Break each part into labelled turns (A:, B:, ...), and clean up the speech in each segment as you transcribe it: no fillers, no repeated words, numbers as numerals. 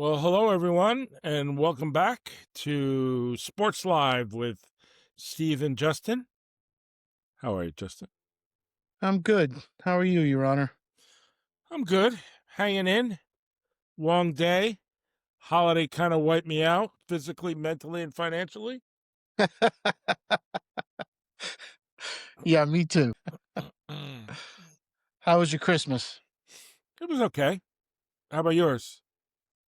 A: Well, hello, everyone, and welcome back to Sports Live with Steve and Justin. How are you, Justin?
B: I'm good. How are you, Your Honor?
A: I'm good. Hanging in. Long day. Holiday kind of wiped me out physically, mentally, and financially.
B: Yeah, me too.
A: It
B: How was your Christmas?
A: was okay. How about yours?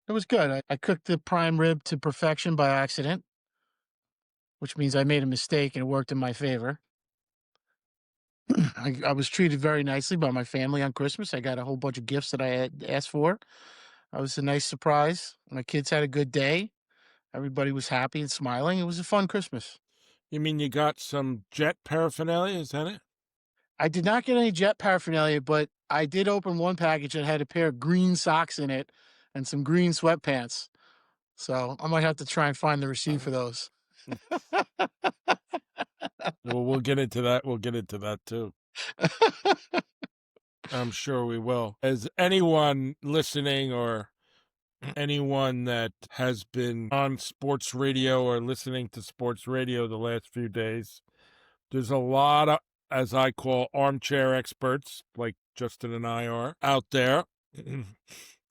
B: It was good. I cooked the prime rib to perfection by accident, which means I made a mistake and it worked in my favor. I was treated very nicely by my family on Christmas. I got a whole bunch of gifts that I had asked for. It was a nice surprise. My kids had a good day. Everybody was happy and smiling. It was a fun Christmas.
A: You mean you got some jet paraphernalia? Is that it?
B: I did not get any jet paraphernalia, but I did open one package that had a pair of green socks in it and some green sweatpants. So I might have to try and find the receipt for those.
A: Well, we'll get into that. We'll get into that too. I'm sure we will. As anyone listening or anyone that has been on sports radio or listening to sports radio the last few days, there's a lot of, as I call, armchair experts, like Justin and I are, out there.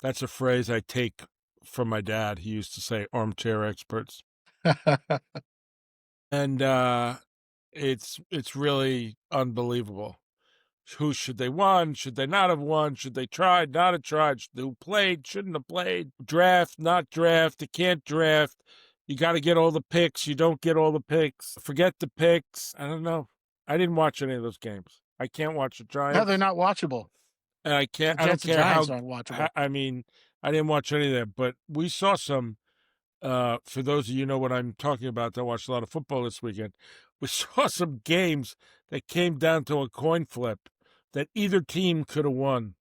A: That's a phrase I take from my dad. He used to say armchair experts. And it's really unbelievable. Who should they won? Should they not have won? Should they tried, not have tried? Who played, shouldn't have played? Draft, not draft. You can't draft. You got to get all the picks. You don't get all the picks. Forget the picks. I don't know. I didn't watch any of those games. I can't watch the Giants.
B: No, they're not watchable.
A: And I can't. I don't
B: Jets and
A: care
B: Giants
A: how.
B: aren't watchable.
A: I mean, I didn't watch any of that, but we saw some. For those of you who know what I'm talking about, that watched a lot of football this weekend. We saw some games that came down to a coin flip that either team could have won.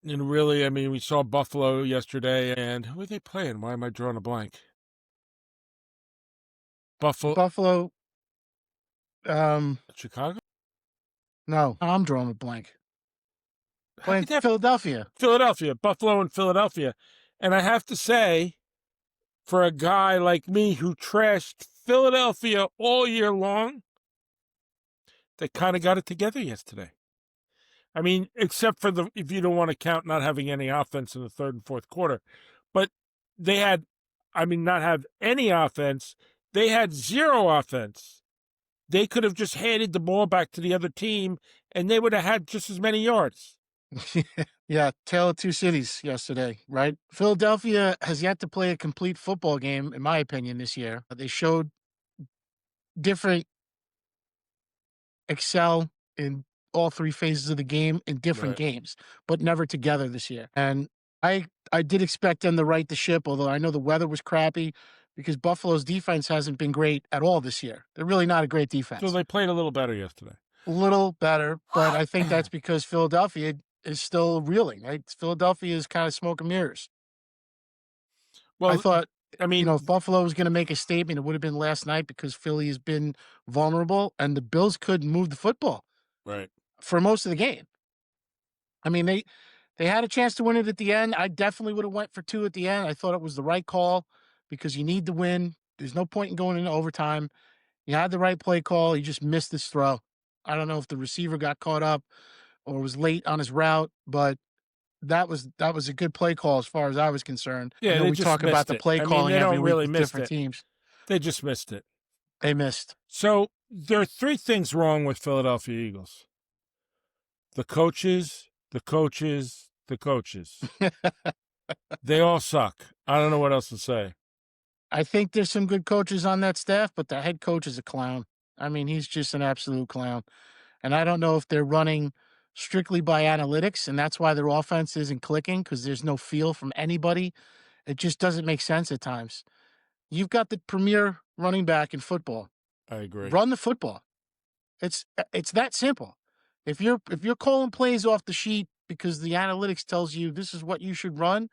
A: And really, I mean, we saw Buffalo yesterday, and who are they playing? Why am I drawing a blank?
B: Buffalo.
A: Chicago?
B: No, I'm drawing a blank. Playing Philadelphia.
A: Buffalo and Philadelphia. And I have to say, for a guy like me who trashed Philadelphia all year long, they kind of got it together yesterday. I mean, except for if you don't want to count not having any offense in the third and fourth quarter. But they had, not have any offense. They had zero offense. They could have just handed the ball back to the other team, and they would have had just as many yards.
B: Yeah, tale of two cities yesterday, right? Philadelphia has yet to play a complete football game, in my opinion, this year. They showed different excel in all three phases of the game in different games, but never together this year. And I did expect them to right the ship, although I know the weather was crappy because Buffalo's defense hasn't been great at all this year. They're really not a great defense.
A: So they played a little better yesterday.
B: A little better, but I think that's because Philadelphia is still reeling, right? Philadelphia is kind of smoke and mirrors. Well, I thought, if Buffalo was going to make a statement, it would have been last night because Philly has been vulnerable and the Bills couldn't move the football for most of the game. I mean, they had a chance to win it at the end. I definitely would have went for 2 at the end. I thought it was the right call because you need to win. There's no point in going into overtime. You had the right play call. You just missed this throw. I don't know if the receiver got caught up or was late on his route, but that was a good play call as far as I was concerned.
A: Yeah,
B: we talk about the play calling every week with different teams.
A: They just missed it.
B: They missed.
A: So there are 3 things wrong with Philadelphia Eagles. The coaches. They all suck. I don't know what else to say.
B: I think there's some good coaches on that staff, but the head coach is a clown. I mean, he's just an absolute clown. And I don't know if they're running strictly by analytics, and that's why their offense isn't clicking because there's no feel from anybody. It just doesn't make sense at times. You've got the premier running back in football.
A: I agree.
B: Run the football. It's that simple. If you're calling plays off the sheet because the analytics tells you this is what you should run,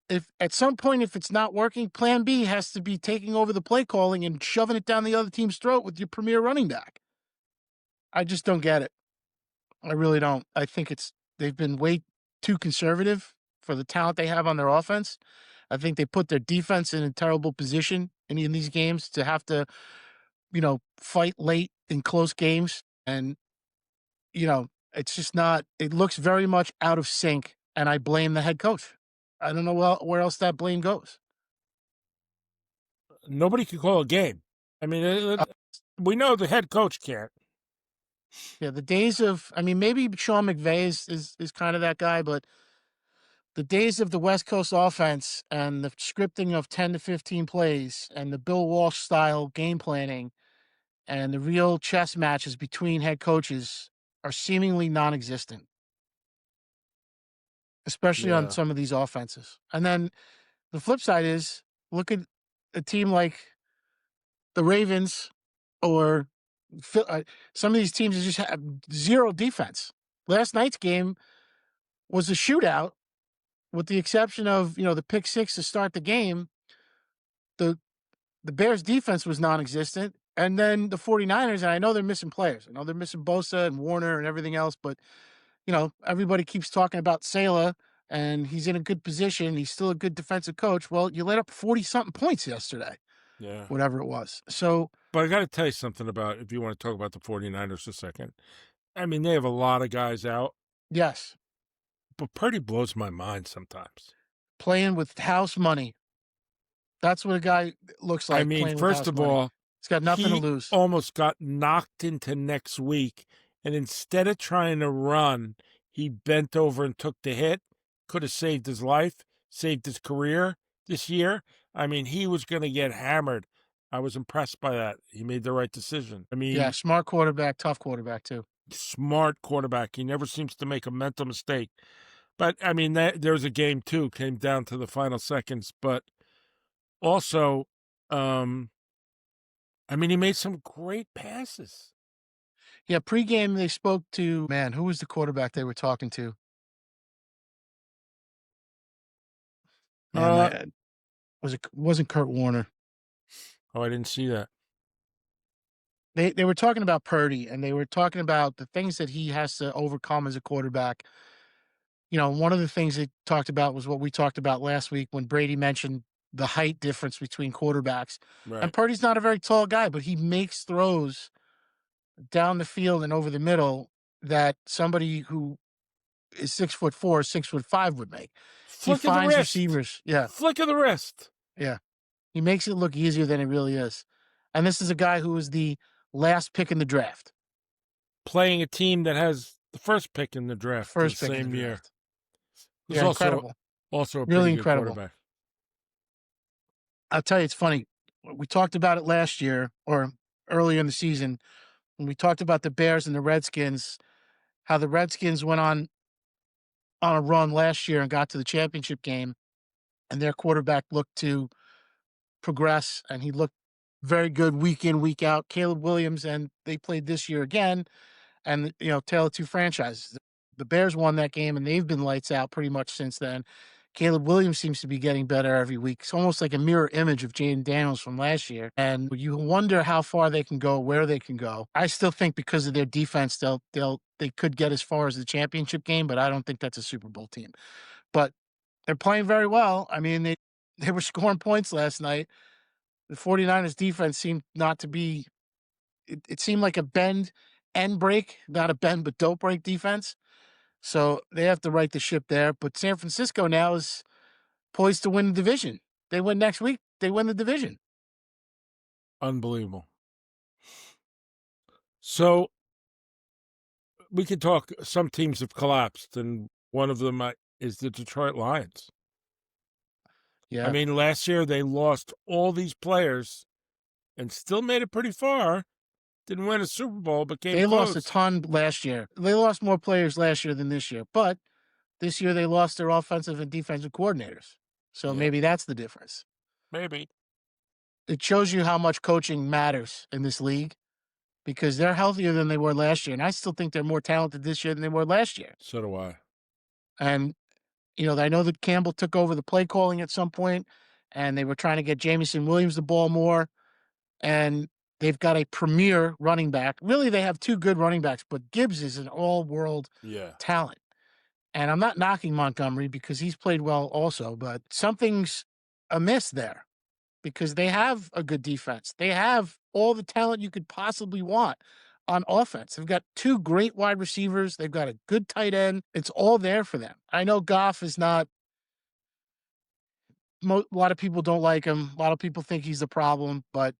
B: if at some point if it's not working, plan B has to be taking over the play calling and shoving it down the other team's throat with your premier running back. I just don't get it. I really don't. I think they've been way too conservative for the talent they have on their offense. I think they put their defense in a terrible position in these games to have to, fight late in close games. And, it's just not, it looks very much out of sync. And I blame the head coach. I don't know where else that blame goes.
A: Nobody can call a game. I mean, we know the head coach can't.
B: Yeah, the days of, maybe Sean McVay is kind of that guy, but the days of the West Coast offense and the scripting of 10 to 15 plays and the Bill Walsh style game planning and the real chess matches between head coaches are seemingly non-existent, especially on
A: Yeah.
B: some of these offenses. And then the flip side is, look at a team like the Ravens or some of these teams that just have zero defense. Last night's game was a shootout, with the exception of, the pick six to start the game. The Bears defense was non-existent. And then the 49ers, and I know they're missing players. I know they're missing Bosa and Warner and everything else, but, everybody keeps talking about Saleh, and he's in a good position. He's still a good defensive coach. Well, you let up 40-something points yesterday.
A: Yeah.
B: Whatever it was. So,
A: but I got to tell you something about, if you want to talk about the 49ers a second. I mean, they have a lot of guys out.
B: Yes.
A: But Purdy blows my mind sometimes.
B: Playing with house money. That's what a guy looks like.
A: I mean, first of all,
B: he's got nothing to lose.
A: Almost got knocked into next week. And instead of trying to run, he bent over and took the hit. Could have saved his life, saved his career this year. I mean, he was going to get hammered. I was impressed by that. He made the right decision. I mean,
B: yeah, smart quarterback, tough quarterback too.
A: Smart quarterback. He never seems to make a mental mistake. But, I mean, there was a game, too, came down to the final seconds. But also, he made some great passes.
B: Yeah, pregame they spoke to, who was the quarterback they were talking to? Wasn't Kurt Warner.
A: Oh, I didn't see that.
B: They were talking about Purdy, and they were talking about the things that he has to overcome as a quarterback. One of the things they talked about was what we talked about last week when Brady mentioned the height difference between quarterbacks.
A: Right.
B: And Purdy's not a very tall guy, but he makes throws down the field and over the middle that somebody who is 6'4", 6'5" would make.
A: Flick of the wrist.
B: Receivers. Yeah.
A: Flick of the wrist.
B: Yeah. He makes it look easier than it really is. And this is a guy who was the last pick in the draft.
A: Playing a team that has the first pick in the draft the same year.
B: Yeah, incredible.
A: Also a
B: really
A: pretty
B: incredible.
A: Good quarterback.
B: I'll tell you, it's funny. We talked about it last year or earlier in the season when we talked about the Bears and the Redskins, how the Redskins went on a run last year and got to the championship game, and their quarterback looked to progress, and he looked very good week in, week out. Caleb Williams, and they played this year again, and, tale of two franchises. The Bears won that game, and they've been lights out pretty much since then. Caleb Williams seems to be getting better every week. It's almost like a mirror image of Jaden Daniels from last year. And you wonder how far they can go, where they can go. I still think because of their defense, they could get as far as the championship game, but I don't think that's a Super Bowl team. But they're playing very well. I mean, they were scoring points last night. The 49ers defense seemed not to be it seemed like a bend and break, not a bend but don't break defense. So they have to right the ship there. But San Francisco now is poised to win the division. They win next week, they win the division.
A: Unbelievable. So we could talk, some teams have collapsed, and one of them is the Detroit Lions.
B: Yeah.
A: I mean, last year they lost all these players and still made it pretty far. Didn't win a Super Bowl, but came close.
B: They lost a ton last year. They lost more players last year than this year. But this year they lost their offensive and defensive coordinators. So maybe that's the difference.
A: Maybe.
B: It shows you how much coaching matters in this league because they're healthier than they were last year. And I still think they're more talented this year than they were last year.
A: So do I.
B: And, I know that Campbell took over the play calling at some point, and they were trying to get Jamison Williams the ball more. And they've got a premier running back. Really, they have two good running backs, but Gibbs is an all-world talent. And I'm not knocking Montgomery because he's played well also, but something's amiss there because they have a good defense. They have all the talent you could possibly want on offense. They've got 2 great wide receivers. They've got a good tight end. It's all there for them. I know Goff is not a lot of people don't like him. A lot of people think he's the problem, but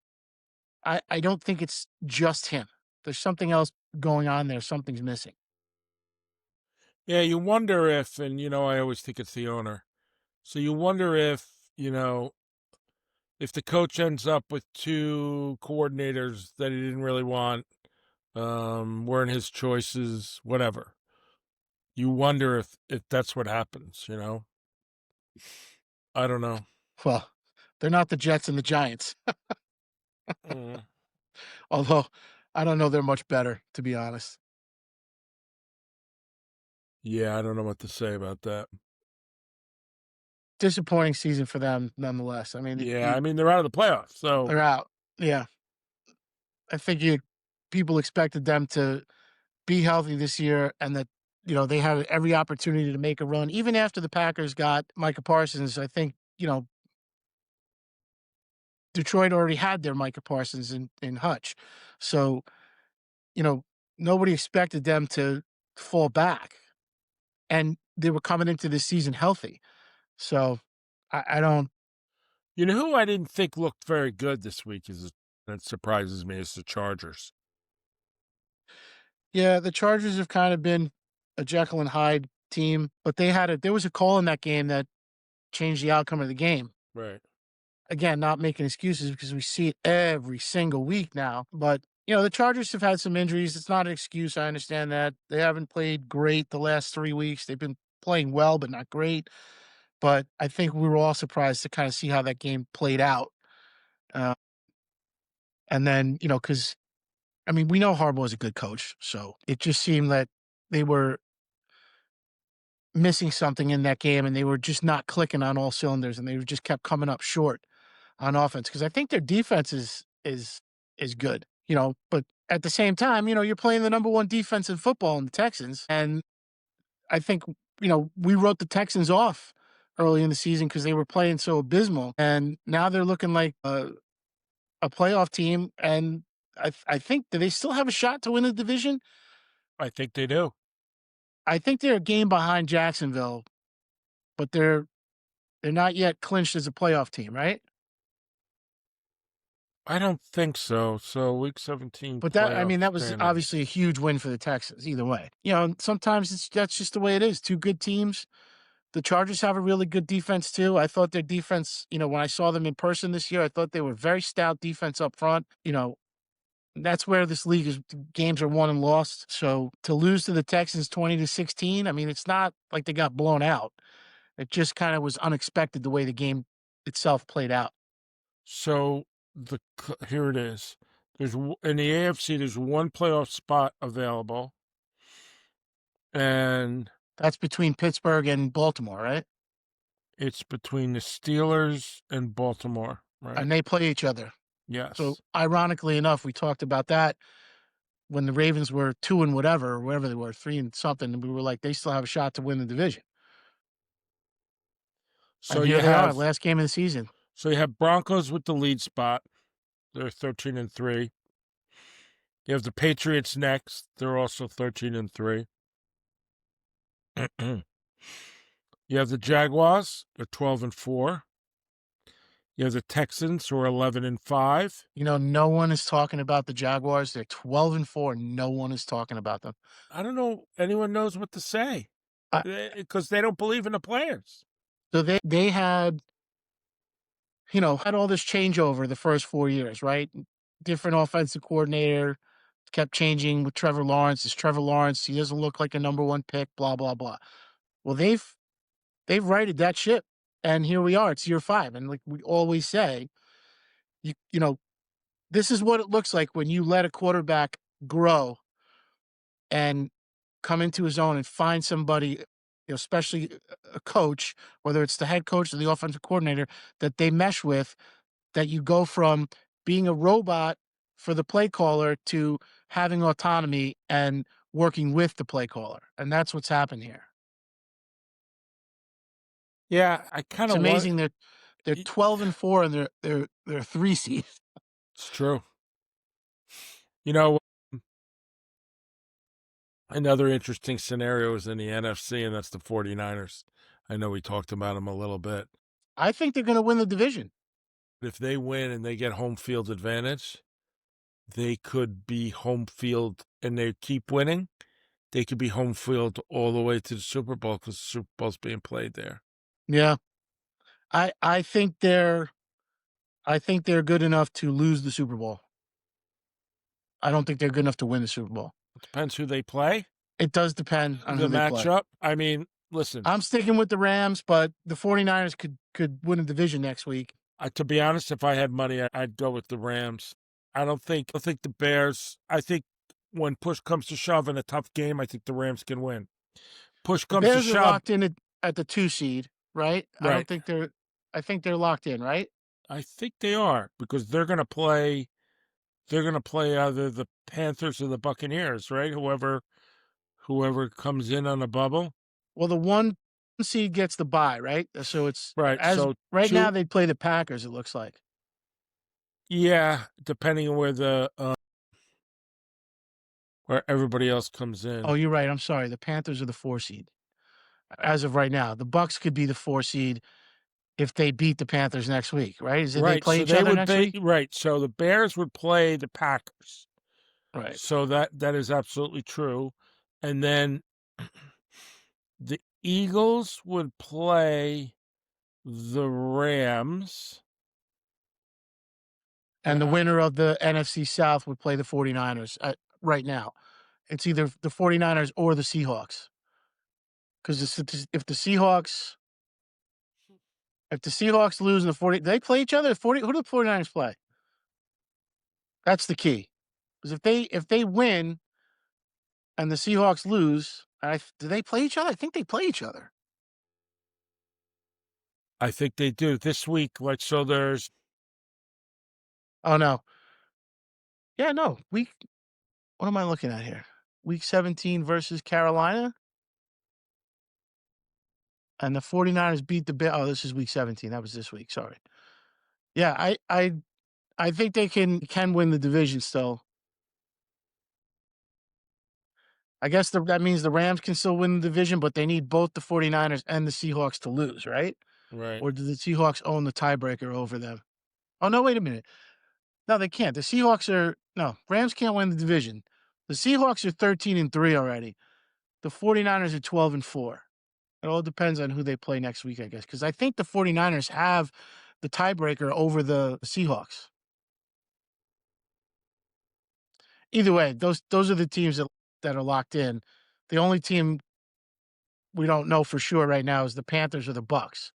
B: I don't think it's just him. There's something else going on there. Something's missing.
A: Yeah, you wonder if, and I always think it's the owner. So you wonder if, if the coach ends up with 2 coordinators that he didn't really want, weren't his choices, whatever. You wonder if that's what happens, I don't know.
B: Well, they're not the Jets and the Giants.
A: Mm.
B: Although I don't know they're much better, to be honest.
A: Yeah, I don't know what to say about that.
B: Disappointing season for them, nonetheless. I mean,
A: Yeah, I mean, they're out of the playoffs, so
B: they're out. Yeah, I think people expected them to be healthy this year, and that they had every opportunity to make a run, even after the Packers got Micah Parsons. I think Detroit already had their Micah Parsons in Hutch, so nobody expected them to fall back, and they were coming into this season healthy. So I don't.
A: You know who I didn't think looked very good this week that surprises me is the Chargers.
B: Yeah, the Chargers have kind of been a Jekyll and Hyde team, but there was a call in that game that changed the outcome of the game.
A: Right.
B: Again, not making excuses because we see it every single week now. But the Chargers have had some injuries. It's not an excuse. I understand that. They haven't played great the last 3 weeks. They've been playing well, but not great. But I think we were all surprised to kind of see how that game played out. Uh, and then, because I mean, we know Harbaugh is a good coach, so it just seemed that they were missing something in that game, and they were just not clicking on all cylinders, and they just kept coming up short on offense. Because I think their defense is good, but at the same time, you're playing the number 1 defense in football in the Texans, and I think we wrote the Texans off early in the season because they were playing so abysmal, and now they're looking like a playoff team, and I think, do they still have a shot to win the division?
A: I think they do.
B: I think they're a game behind Jacksonville, but they're not yet clinched as a playoff team, right?
A: I don't think so. So week 17
B: But
A: playoff
B: that was
A: standings.
B: obviously a huge win for the Texans either way. Sometimes that's just the way it is. 2 good teams. The Chargers have a really good defense too. I thought their defense, when I saw them in person this year, I thought they were very stout defense up front. That's where this league is, games are won and lost. So to lose to the Texans 20-16, I mean, it's not like they got blown out. It just kind of was unexpected the way the game itself played out.
A: So here it is. There's in the AFC. There's 1 playoff spot available, and
B: that's between Pittsburgh and Baltimore, right?
A: It's between the Steelers and Baltimore, right?
B: And they play each other.
A: Yes.
B: So ironically enough, we talked about that when the Ravens were 2 and whatever, or whatever they were, 3 and something, and we were like, they still have a shot to win the division. So and here they are, last game of the season.
A: So you have Broncos with the lead spot. They're 13-3. You have the Patriots next. They're also 13-3. You have the Jaguars. They're 12-4. You have the Texans, who are 11-5.
B: No one is talking about the Jaguars. They're 12-4. No one is talking about them.
A: I don't know. Anyone knows what to say because they don't believe in the players.
B: So they had, had all this changeover the first 4 years, right? Different offensive coordinator, kept changing with Trevor Lawrence. Is Trevor Lawrence? He doesn't look like a number 1 pick. Blah blah blah. Well, they've righted that ship, and here we are. It's year 5, and like we always say, this is what it looks like when you let a quarterback grow and come into his own and find somebody, especially a coach, whether it's the head coach or the offensive coordinator, that they mesh with, that you go from being a robot for the play caller to having autonomy and working with the play caller. And that's what's happened here.
A: Yeah, I kind
B: It's
A: of want.
B: amazing they're 12-4 and they're 3 seed.
A: It's true. You know, another interesting scenario is in the NFC, and that's the 49ers. I know we talked about them a little bit.
B: I think they're going to win the division.
A: If they win and they get home field advantage, they could be home field and they keep winning. They could be home field all the way to the Super Bowl because the Super Bowl's being played there.
B: Yeah. I think they're good enough to lose the Super Bowl. I don't think they're good enough to win the Super Bowl.
A: It depends who they play.
B: It does depend on
A: The
B: who they play.
A: matchup. I mean, listen.
B: I'm sticking with the Rams, but the 49ers could win a division next week.
A: To be honest, if I had money, I'd go with the Rams. I don't think the Bears. I think when push comes to shove in a tough game, I think the Rams can win. Push
B: The
A: comes to
B: Bears are
A: shove.
B: locked in at the 2 seed, right?
A: Right.
B: I think they're locked in, right?
A: I think they are because they're going to play. They're going to play either the Panthers or the Buccaneers, right? Whoever comes in on a bubble.
B: Well, the 1 seed gets the bye, right? So it's
A: right. So
B: right now they play the Packers. It looks like.
A: Yeah, depending on where everybody else comes in.
B: Oh, you're right. I'm sorry. The Panthers are the 4 seed as of right now. The Bucks could be the 4 seed if they beat the Panthers next week, right? Is it they play
A: so
B: each
A: they
B: other
A: would
B: next week?
A: Right. So the Bears would play the Packers.
B: Right.
A: So that is absolutely true. And then the Eagles would play the Rams.
B: And the winner of the NFC South would play the 49ers right now. It's either the 49ers or the Seahawks. Because if the Seahawks lose in the 40, they play each other. Who do the 49ers play? That's the key. Because if they win and the Seahawks lose, do they play each other? I think they play each other.
A: I think they do this week. So there's.
B: Oh no. Yeah, no. What am I looking at here? Week 17 versus Carolina. And the 49ers beat the Bears. Oh, this is week 17. That was this week. Sorry. Yeah, I think they can win the division still. I guess that means the Rams can still win the division, but they need both the 49ers and the Seahawks to lose, right?
A: Right.
B: Or do the Seahawks own the tiebreaker over them? Oh, no, wait a minute. No, they can't. Rams can't win the division. The Seahawks are 13-3 already. The 49ers are 12-4. It all depends on who they play next week, I guess, because I think the 49ers have the tiebreaker over the Seahawks. Either way, those are the teams that are locked in. The only team we don't know for sure right now is the Panthers or the Bucks.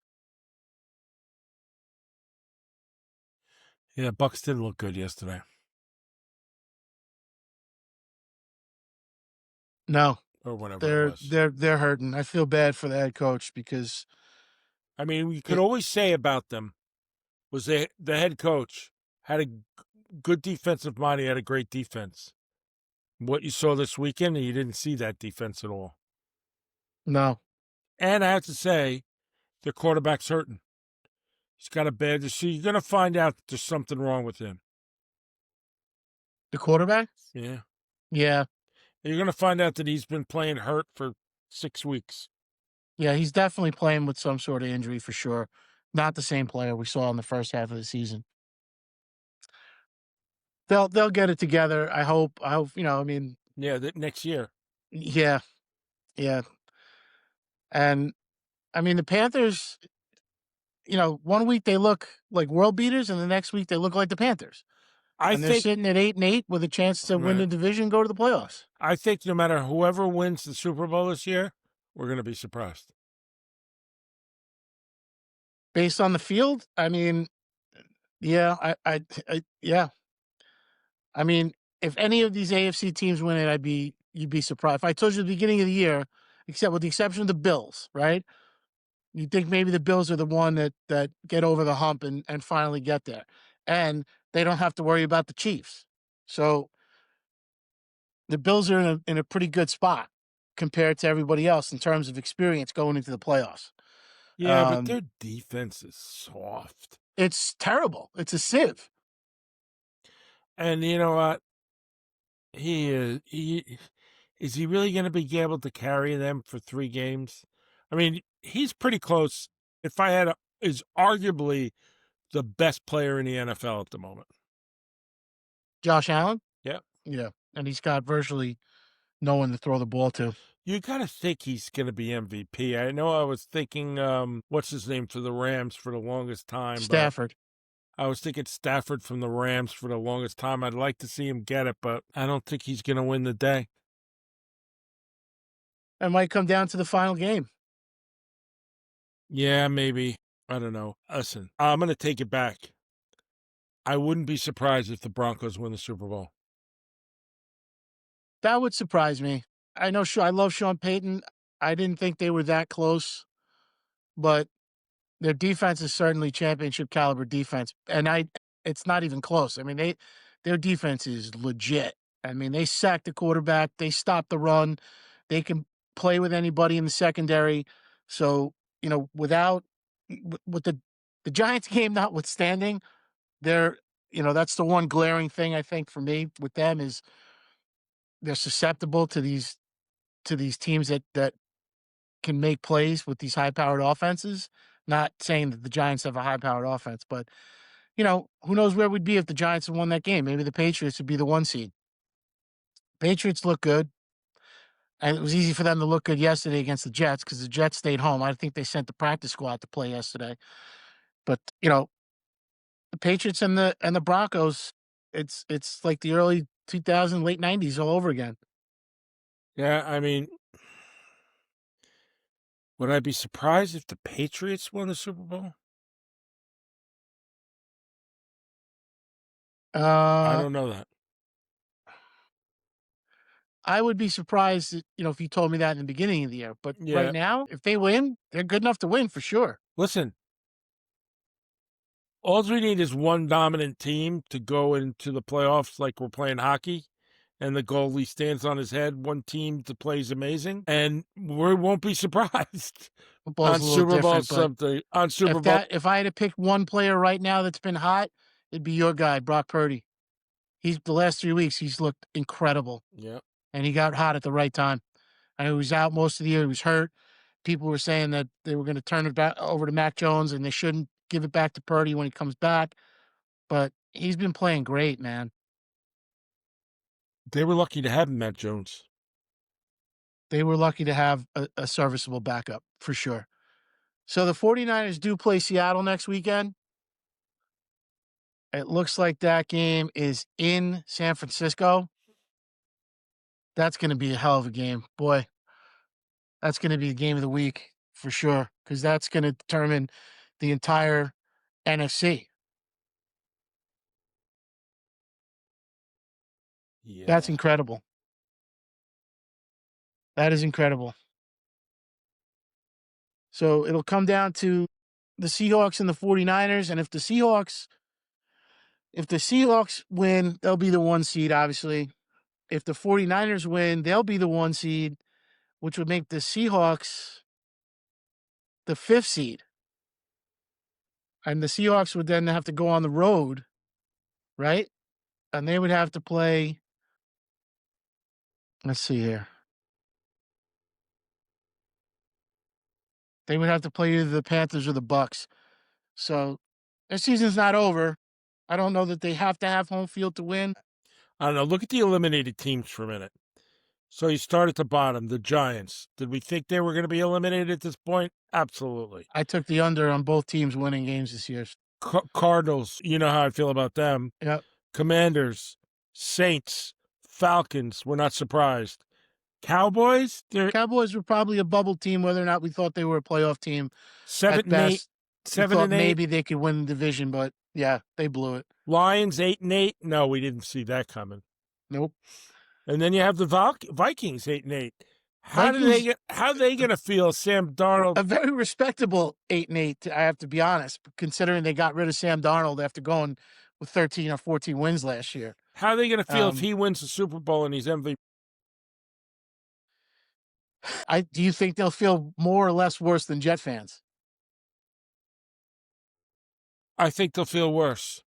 A: Yeah, Bucks didn't look good yesterday.
B: No,
A: or whatever it was.
B: They're hurting. I feel bad for the head coach because
A: I mean, we could always say about them was the head coach had a good defensive mind. He had a great defense. What you saw this weekend, you didn't see that defense at all.
B: No.
A: And I have to say, their quarterback's hurting. He's got a bad. So you're going to find out that there's something wrong with him.
B: The quarterback?
A: Yeah.
B: Yeah.
A: You're going to find out that he's been playing hurt for 6 weeks.
B: Yeah, he's definitely playing with some sort of injury for sure. Not the same player we saw in the first half of the season. They'll get it together. I hope. I mean.
A: Yeah, next year.
B: Yeah. Yeah. And I mean, the Panthers, 1 week they look like world beaters, and the next week they look like the Panthers. They're sitting at 8-8 with a chance to win the division and go to the playoffs.
A: I think no matter whoever wins the Super Bowl this year, we're going to be surprised.
B: Based on the field, I mean, yeah, yeah. I mean, if any of these AFC teams win it, you'd be surprised. If I told you at the beginning of the year, with the exception of the Bills, right? You think maybe the Bills are the one that get over the hump and finally get there. And they don't have to worry about the Chiefs. So the Bills are in a pretty good spot compared to everybody else in terms of experience going into the playoffs.
A: Yeah, but their defense is soft.
B: It's terrible. It's a sieve.
A: And you know what? Is he really going to be able to carry them for 3 games? I mean, he's pretty close. If I had is arguably the best player in the NFL at the moment.
B: Josh Allen?
A: Yeah.
B: Yeah. And he's got virtually no one to throw the ball to.
A: You got to think he's going to be MVP. I know I was thinking, what's his name for the Rams for the longest time,
B: Stafford.
A: but I was thinking Stafford from the Rams for the longest time. I'd like to see him get it, but I don't think he's going to win the day.
B: It might come down to the final game.
A: Yeah, maybe. I don't know. Listen, I'm going to take it back. I wouldn't be surprised if the Broncos win the Super Bowl.
B: That would surprise me. I know I love Sean Payton. I didn't think they were that close, but their defense is certainly championship caliber defense. And it's not even close. I mean, their defense is legit. I mean, they sacked the quarterback, they stopped the run, they can play with anybody in the secondary. So, you know, with the Giants game notwithstanding, that's the one glaring thing I think for me with them is they're susceptible to these teams that can make plays with these high-powered offenses. Not saying that the Giants have a high-powered offense, but who knows where we'd be if the Giants had won that game? Maybe the Patriots would be the 1 seed. Patriots look good, and it was easy for them to look good yesterday against the Jets because the Jets stayed home. I think they sent the practice squad to play yesterday, but the Patriots and the Broncos, it's like the early 2000s, late 90s all over again.
A: Yeah, I mean, would I be surprised if the Patriots won the Super Bowl? I don't know that.
B: I would be surprised, if you told me that in the beginning of the year. But right now, if they win, they're good enough to win for sure.
A: Listen, all we need is one dominant team to go into the playoffs like we're playing hockey, and the goalie stands on his head. One team that plays amazing, and we won't be surprised.
B: Football's a little different,
A: on Super Bowl.
B: If I had to pick one player right now that's been hot, it'd be your guy, Brock Purdy. The last 3 weeks, he's looked incredible.
A: Yeah.
B: And he got hot at the right time. I know he was out most of the year. He was hurt. People were saying that they were going to turn it back over to Mac Jones and they shouldn't give it back to Purdy when he comes back. But he's been playing great, man.
A: They were lucky to have Mac Jones.
B: They were lucky to have a serviceable backup, for sure. So the 49ers do play Seattle next weekend. It looks like that game is in San Francisco. That's going to be a hell of a game. Boy, that's going to be the game of the week for sure, because that's going to determine the entire NFC.
A: Yeah.
B: That's incredible. That is incredible. So it'll come down to the Seahawks and the 49ers. And if the Seahawks win, they'll be the 1 seed, obviously. If the 49ers win, they'll be the 1 seed, which would make the Seahawks the 5th seed. And the Seahawks would then have to go on the road, right? And they would have to play, let's see here. They would have to play either the Panthers or the Bucks. So their season's not over. I don't know that they have to have home field to win.
A: I don't know. Look at the eliminated teams for a minute. So you start at the bottom, the Giants. Did we think they were going to be eliminated at this point? Absolutely.
B: I took the under on both teams winning games this year.
A: Cardinals, you know how I feel about them.
B: Yep.
A: Commanders, Saints, Falcons, we're not surprised. Cowboys?
B: Cowboys were probably a bubble team, whether or not we thought they were a playoff team.
A: 7-8. 7-8.
B: Maybe they could win the division, but yeah, they blew it.
A: Lions 8-8. No, we didn't see that coming.
B: Nope.
A: And then you have the Vikings 8-8. How are they going to feel Sam Darnold?
B: A very respectable 8-8, I have to be honest, considering they got rid of Sam Darnold after going with 13 or 14 wins last year.
A: How are they going to feel if he wins the Super Bowl and he's MVP?
B: Do you think they'll feel more or less worse than Jet fans?
A: I think they'll feel worse.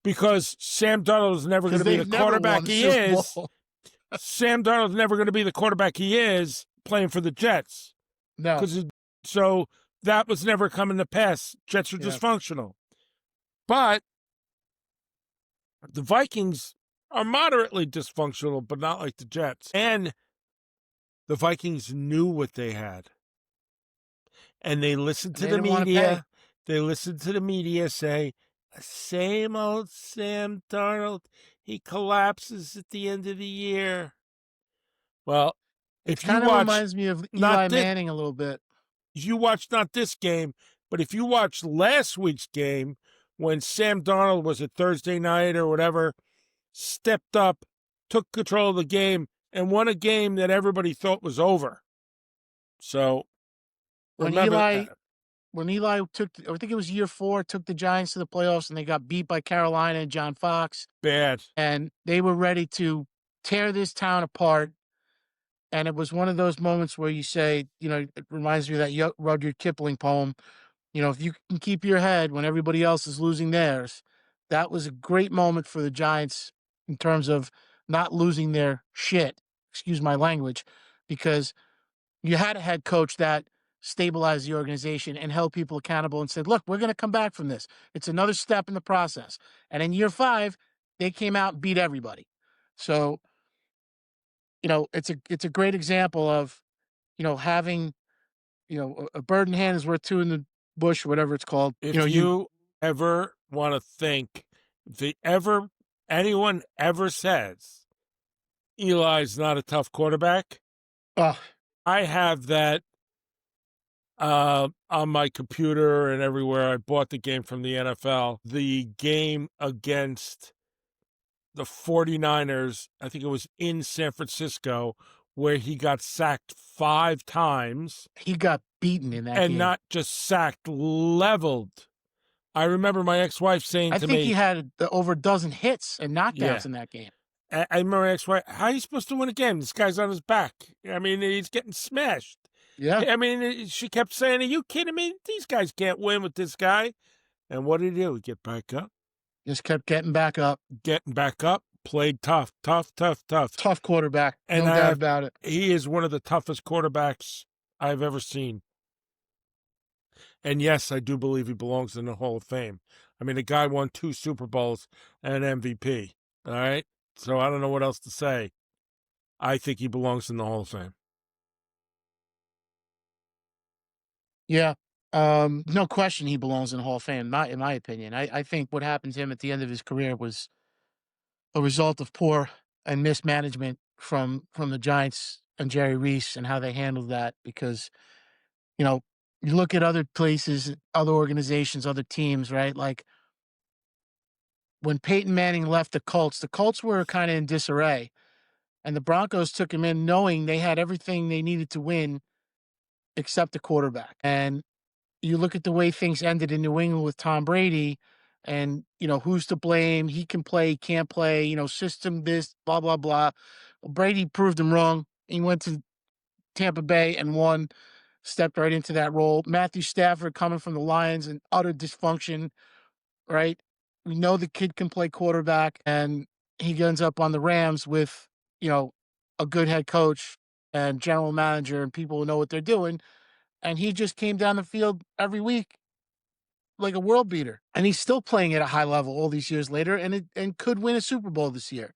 A: Because Sam Darnold is never going to be the quarterback he is. Sam Darnold's never going to be the quarterback he is playing for the Jets.
B: No.
A: So that was never coming to pass. Jets are dysfunctional. But the Vikings are moderately dysfunctional, but not like the Jets. And the Vikings knew what they had. And they listened to the media. They listened to the media say, same old Sam Darnold. He collapses at the end of the year. Well,
B: it kind of reminds me of Eli Manning a little bit.
A: You watched not this game, but if you watched last week's game when Sam Darnold was at Thursday night or whatever, stepped up, took control of the game, and won a game that everybody thought was over. So
B: when Eli took, I think it was year 4, took the Giants to the playoffs and they got beat by Carolina and John Fox.
A: Bad. And
B: they were ready to tear this town apart. And it was one of those moments where you say, it reminds me of that Rudyard Kipling poem, if you can keep your head when everybody else is losing theirs. That was a great moment for the Giants in terms of not losing their shit, excuse my language, because you had a head coach that stabilized the organization and held people accountable and said, look, we're going to come back from this. It's another step in the process. And in year 5, they came out and beat everybody. So, it's a great example of, having, a bird in hand is worth 2 in the bush, whatever it's called.
A: If you ever want to think, if anyone ever says Eli's not a tough quarterback, I have that on my computer and everywhere. I bought the game from the NFL. The game against the 49ers, I think it was in San Francisco, where he got sacked 5 times.
B: He got beaten in that game.
A: And not just sacked, leveled. I remember my ex-wife saying to me...
B: I think he had over a dozen hits and knockdowns in that game.
A: I remember my ex-wife, how are you supposed to win a game? This guy's on his back. I mean, he's getting smashed.
B: Yeah.
A: I mean, she kept saying, are you kidding me? These guys can't win with this guy. And what did he do? He get back up.
B: Just kept getting back up.
A: Played tough. Tough
B: quarterback. No doubt about it.
A: He is one of the toughest quarterbacks I've ever seen. And yes, I do believe he belongs in the Hall of Fame. I mean, the guy won 2 Super Bowls and an MVP. All right? So I don't know what else to say. I think he belongs in the Hall of Fame.
B: Yeah. No question he belongs in the Hall of Fame, in my opinion. I think what happened to him at the end of his career was a result of poor and mismanagement from the Giants and Jerry Reese and how they handled that because, you look at other places, other organizations, other teams, right? Like when Peyton Manning left the Colts were kind of in disarray. And the Broncos took him in knowing they had everything they needed to win except the quarterback. And you look at the way things ended in New England with Tom Brady and, who's to blame? He can play, can't play, system this, blah, blah, blah. Well, Brady proved him wrong. He went to Tampa Bay and won. Stepped right into that role. Matthew Stafford coming from the Lions and utter dysfunction, right? We know the kid can play quarterback, and he ends up on the Rams with, a good head coach and general manager and people who know what they're doing. And he just came down the field every week like a world beater. And he's still playing at a high level all these years later and could win a Super Bowl this year.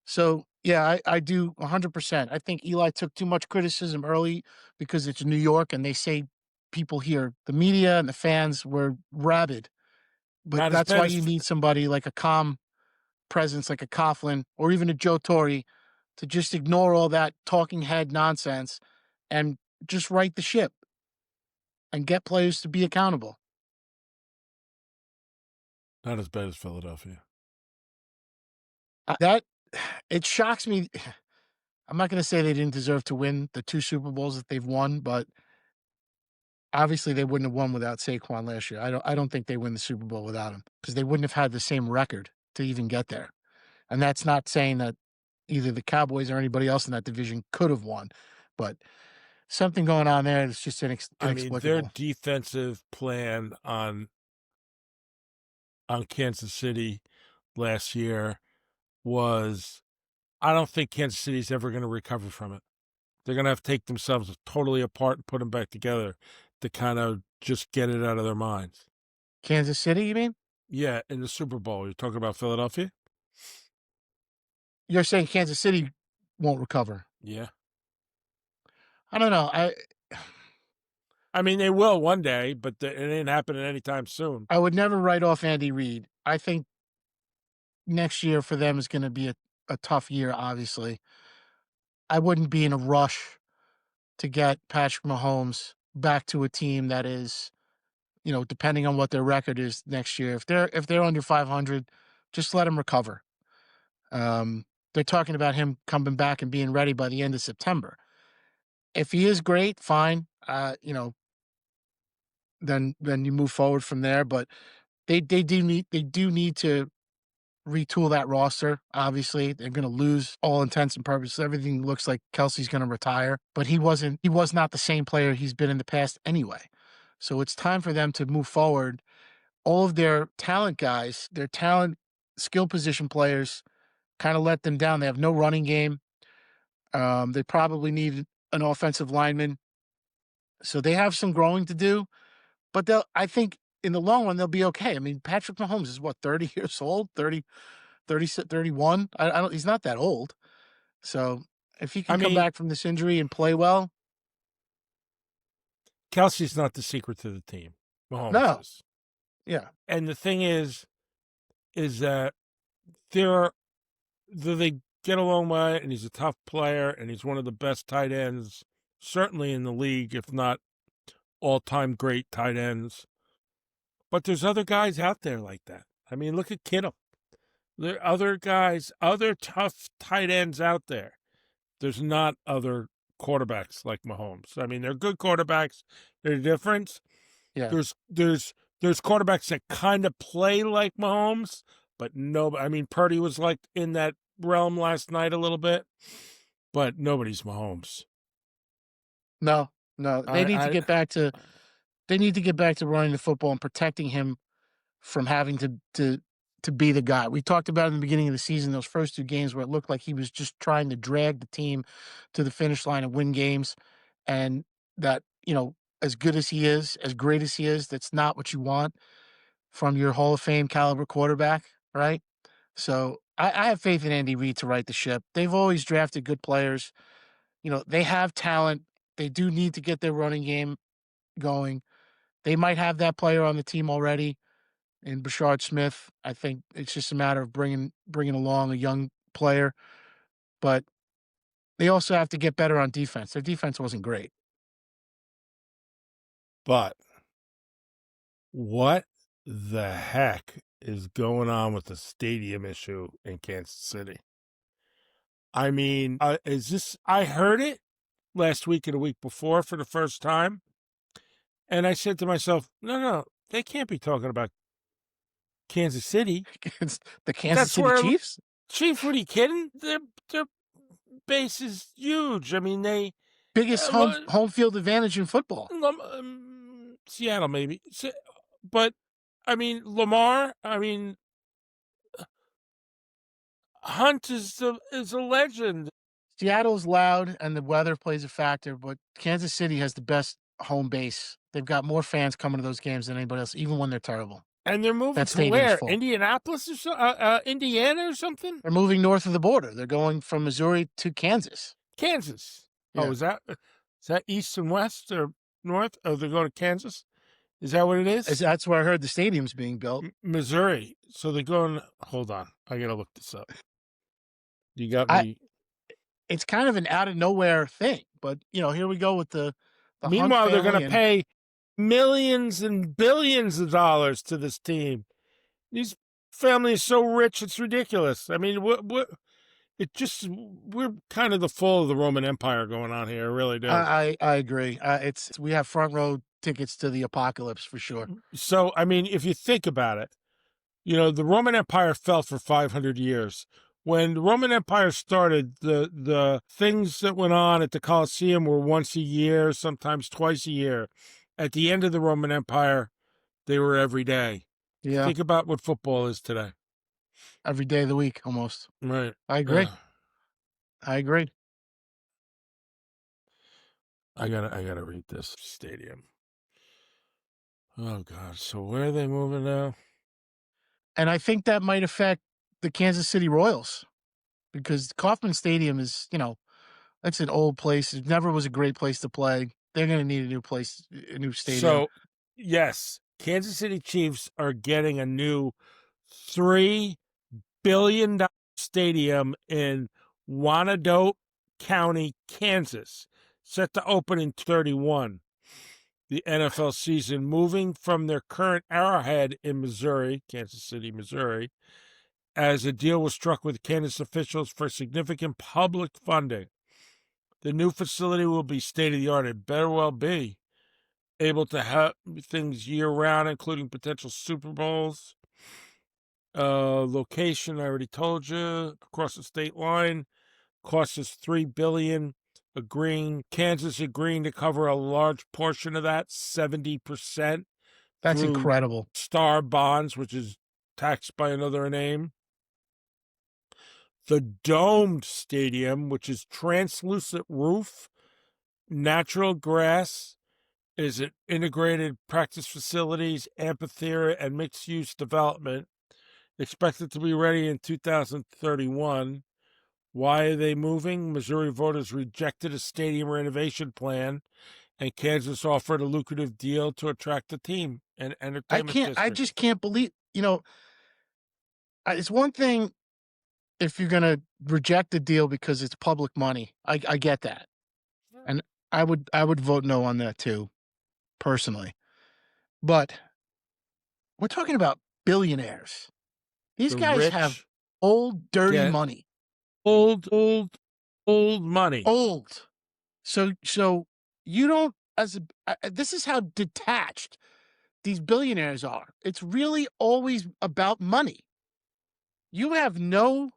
B: So, yeah, I do 100%. I think Eli took too much criticism early because it's New York and they say people here, the media and the fans were rabid. But that's why you need somebody like a calm presence, like a Coughlin or even a Joe Torre to just ignore all that talking head nonsense and just right the ship and get players to be accountable.
A: Not as bad as Philadelphia.
B: It shocks me. I'm not going to say they didn't deserve to win the 2 Super Bowls that they've won, but obviously they wouldn't have won without Saquon last year. I don't think they win the Super Bowl without him because they wouldn't have had the same record to even get there. And that's not saying that either the Cowboys or anybody else in that division could have won, but something going on there that's just inexplicable.
A: I mean, their defensive plan on on Kansas City last year was I don't think Kansas City's ever going to recover from it. They're going to have to take themselves totally apart and put them back together to kind of just get it out of their minds.
B: Kansas City, you mean?
A: Yeah, in the Super Bowl. You're talking about Philadelphia?
B: You're saying Kansas City won't recover?
A: Yeah.
B: I don't know.
A: I mean, they will one day, but it ain't happening anytime soon.
B: I would never write off Andy Reid. I think next year for them is going to be a tough year, obviously. I wouldn't be in a rush to get Patrick Mahomes back to a team that is, depending on what their record is next year. If they're under 500, just let him recover. They're talking about him coming back and being ready by the end of September. If he is great, fine. Then you move forward from there. But they do need to retool that roster. Obviously, they're going to lose all intents and purposes. Everything looks like Kelsey's going to retire, but he was not the same player he's been in the past anyway. So it's time for them to move forward. All of their talent guys, their talent skill position players, kind of let them down. They have no running game. They probably need an offensive lineman. So they have some growing to do, but I think in the long run, they'll be okay. I mean, Patrick Mahomes is what, 30 years old, 30, 31. I don't. He's not that old. So if he can come back from this injury and play well,
A: Kelsey's not the secret to the team. Mahomes is.
B: Yeah.
A: And the thing is that they get along well, and he's a tough player, and he's one of the best tight ends, certainly in the league, if not all-time great tight ends. But there's other guys out there like that. I mean, look at Kittle. There are other guys, other tough tight ends out there. There's not other quarterbacks like Mahomes. I mean, they're good quarterbacks. They're different.
B: Yeah.
A: There's quarterbacks that kind of play like Mahomes, but no. I mean, Purdy was like in that realm last night a little bit, but nobody's Mahomes.
B: No. They need to get back to. They need to get back to running the football and protecting him from having to be the guy. We talked about in the beginning of the season, those first two games where it looked like he was just trying to drag the team to the finish line and win games. And that, as good as he is, as great as he is, that's not what you want from your Hall of Fame caliber quarterback, right? So I have faith in Andy Reid to right the ship. They've always drafted good players. They have talent. They do need to get their running game going. They might have that player on the team already in Brashard Smith. I think it's just a matter of bringing along a young player. But they also have to get better on defense. Their defense wasn't great.
A: But what the heck is going on with the stadium issue in Kansas City? I mean, I heard it last week and the week before for the first time. And I said to myself, no, they can't be talking about Kansas City.
B: The Kansas City Chiefs?
A: Chiefs, what are you kidding? Their base is huge. I mean, they...
B: Biggest home field advantage in football.
A: Seattle, maybe. But, I mean, Lamar, Hunt is a legend.
B: Seattle's loud and the weather plays a factor, but Kansas City has the best home base. They've got more fans coming to those games than anybody else, even when they're terrible.
A: And they're moving to where? Indianapolis or Indiana or something?
B: They're moving north of the border. They're going from Missouri to Kansas.
A: Kansas.
B: Yeah.
A: Oh, is that east and west or north? Oh, they're going to Kansas? Is that what it is?
B: That's where I heard the stadium's being built.
A: Missouri. So they're going... Hold on. I got to look this up. You got me...
B: It's kind of an out of nowhere thing, but here we go with the
A: Meanwhile, they're going to pay millions and billions of dollars to this team. These families are so rich, it's ridiculous. I mean, we're kind of the fall of the Roman Empire going on here. I really do.
B: I agree. We have front row tickets to the apocalypse for sure.
A: So, I mean, if you think about it, the Roman Empire fell for 500 years. When the Roman Empire started, the things that went on at the Colosseum were once a year, sometimes twice a year. At the end of the Roman Empire, they were every day.
B: Yeah.
A: Think about what football is today.
B: Every day of the week, almost.
A: Right.
B: I agree. I agree.
A: I gotta read this stadium. Oh God! So where are they moving now?
B: And I think that might affect the Kansas City Royals because Kauffman Stadium is, that's an old place. It never was a great place to play. They're going to need a new stadium.
A: So, yes, Kansas City Chiefs are getting a new $3 billion stadium in Wyandotte County, Kansas, set to open in 31. The NFL season, moving from their current Arrowhead in Missouri, Kansas City, Missouri, as a deal was struck with Kansas officials for significant public funding. The new facility will be state-of-the-art. It better well be able to have things year-round, including potential Super Bowls. Location, I already told you, across the state line. Cost us $3 billion. Kansas agreeing to cover a large portion of that, 70%.
B: That's
A: Through
B: incredible.
A: Star Bonds, which is taxed by another name. The domed stadium, which is translucent roof, natural grass, is an integrated practice facilities, amphitheater, and mixed-use development. Expected to be ready in 2031. Why are they moving? Missouri voters rejected a stadium renovation plan, and Kansas offered a lucrative deal to attract the team and entertainment district.
B: I just can't believe, it's one thing if you're going to reject the deal because it's public money. I get that. And I would vote no on that too, personally. But we're talking about billionaires. These guys have old, dirty money.
A: Old money.
B: Old. So you don't, this is how detached these billionaires are. It's really always about money. You have no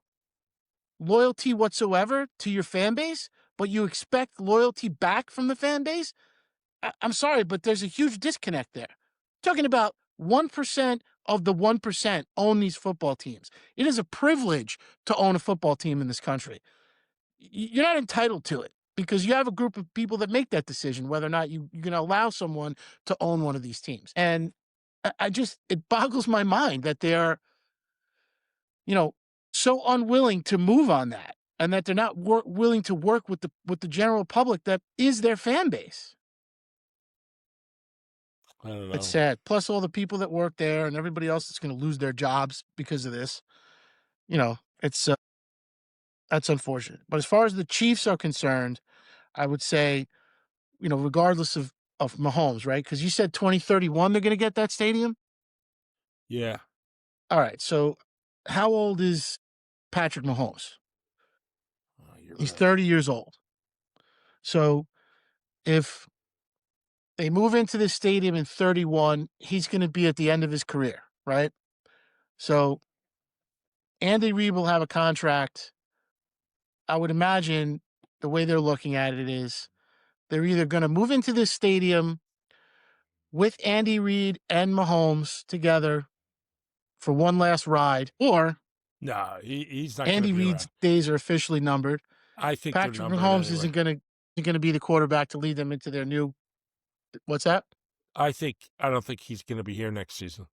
B: loyalty whatsoever to your fan base, but you expect loyalty back from the fan base. I'm sorry, but there's a huge disconnect there. Talking about 1% of the 1% own these football teams. It is a privilege to own a football team in this country. You're not entitled to it because you have a group of people that make that decision whether or not you're going to allow someone to own one of these teams. And it boggles my mind that they are, so unwilling to move on that, and that they're not willing to work with the general public that is their fan base.
A: I don't know.
B: It's sad. Plus all the people that work there and everybody else that's going to lose their jobs because of this. It's that's unfortunate. But as far as the Chiefs are concerned, I would say, regardless of Mahomes, right? Because you said 2031 they're going to get that stadium.
A: Yeah.
B: All right. So how old is Patrick Mahomes? He's 30 years old. So if they move into this stadium in 31, he's going to be at the end of his career, right? So Andy Reid will have a contract. I would imagine the way they're looking at it is they're either going to move into this stadium with Andy Reid and Mahomes together for one last ride, or
A: no, he's not.
B: Andy Reid's days are officially numbered.
A: I think
B: Patrick Mahomes isn't going to be the quarterback to lead them into their new. What's that?
A: I don't think he's going to be here next season.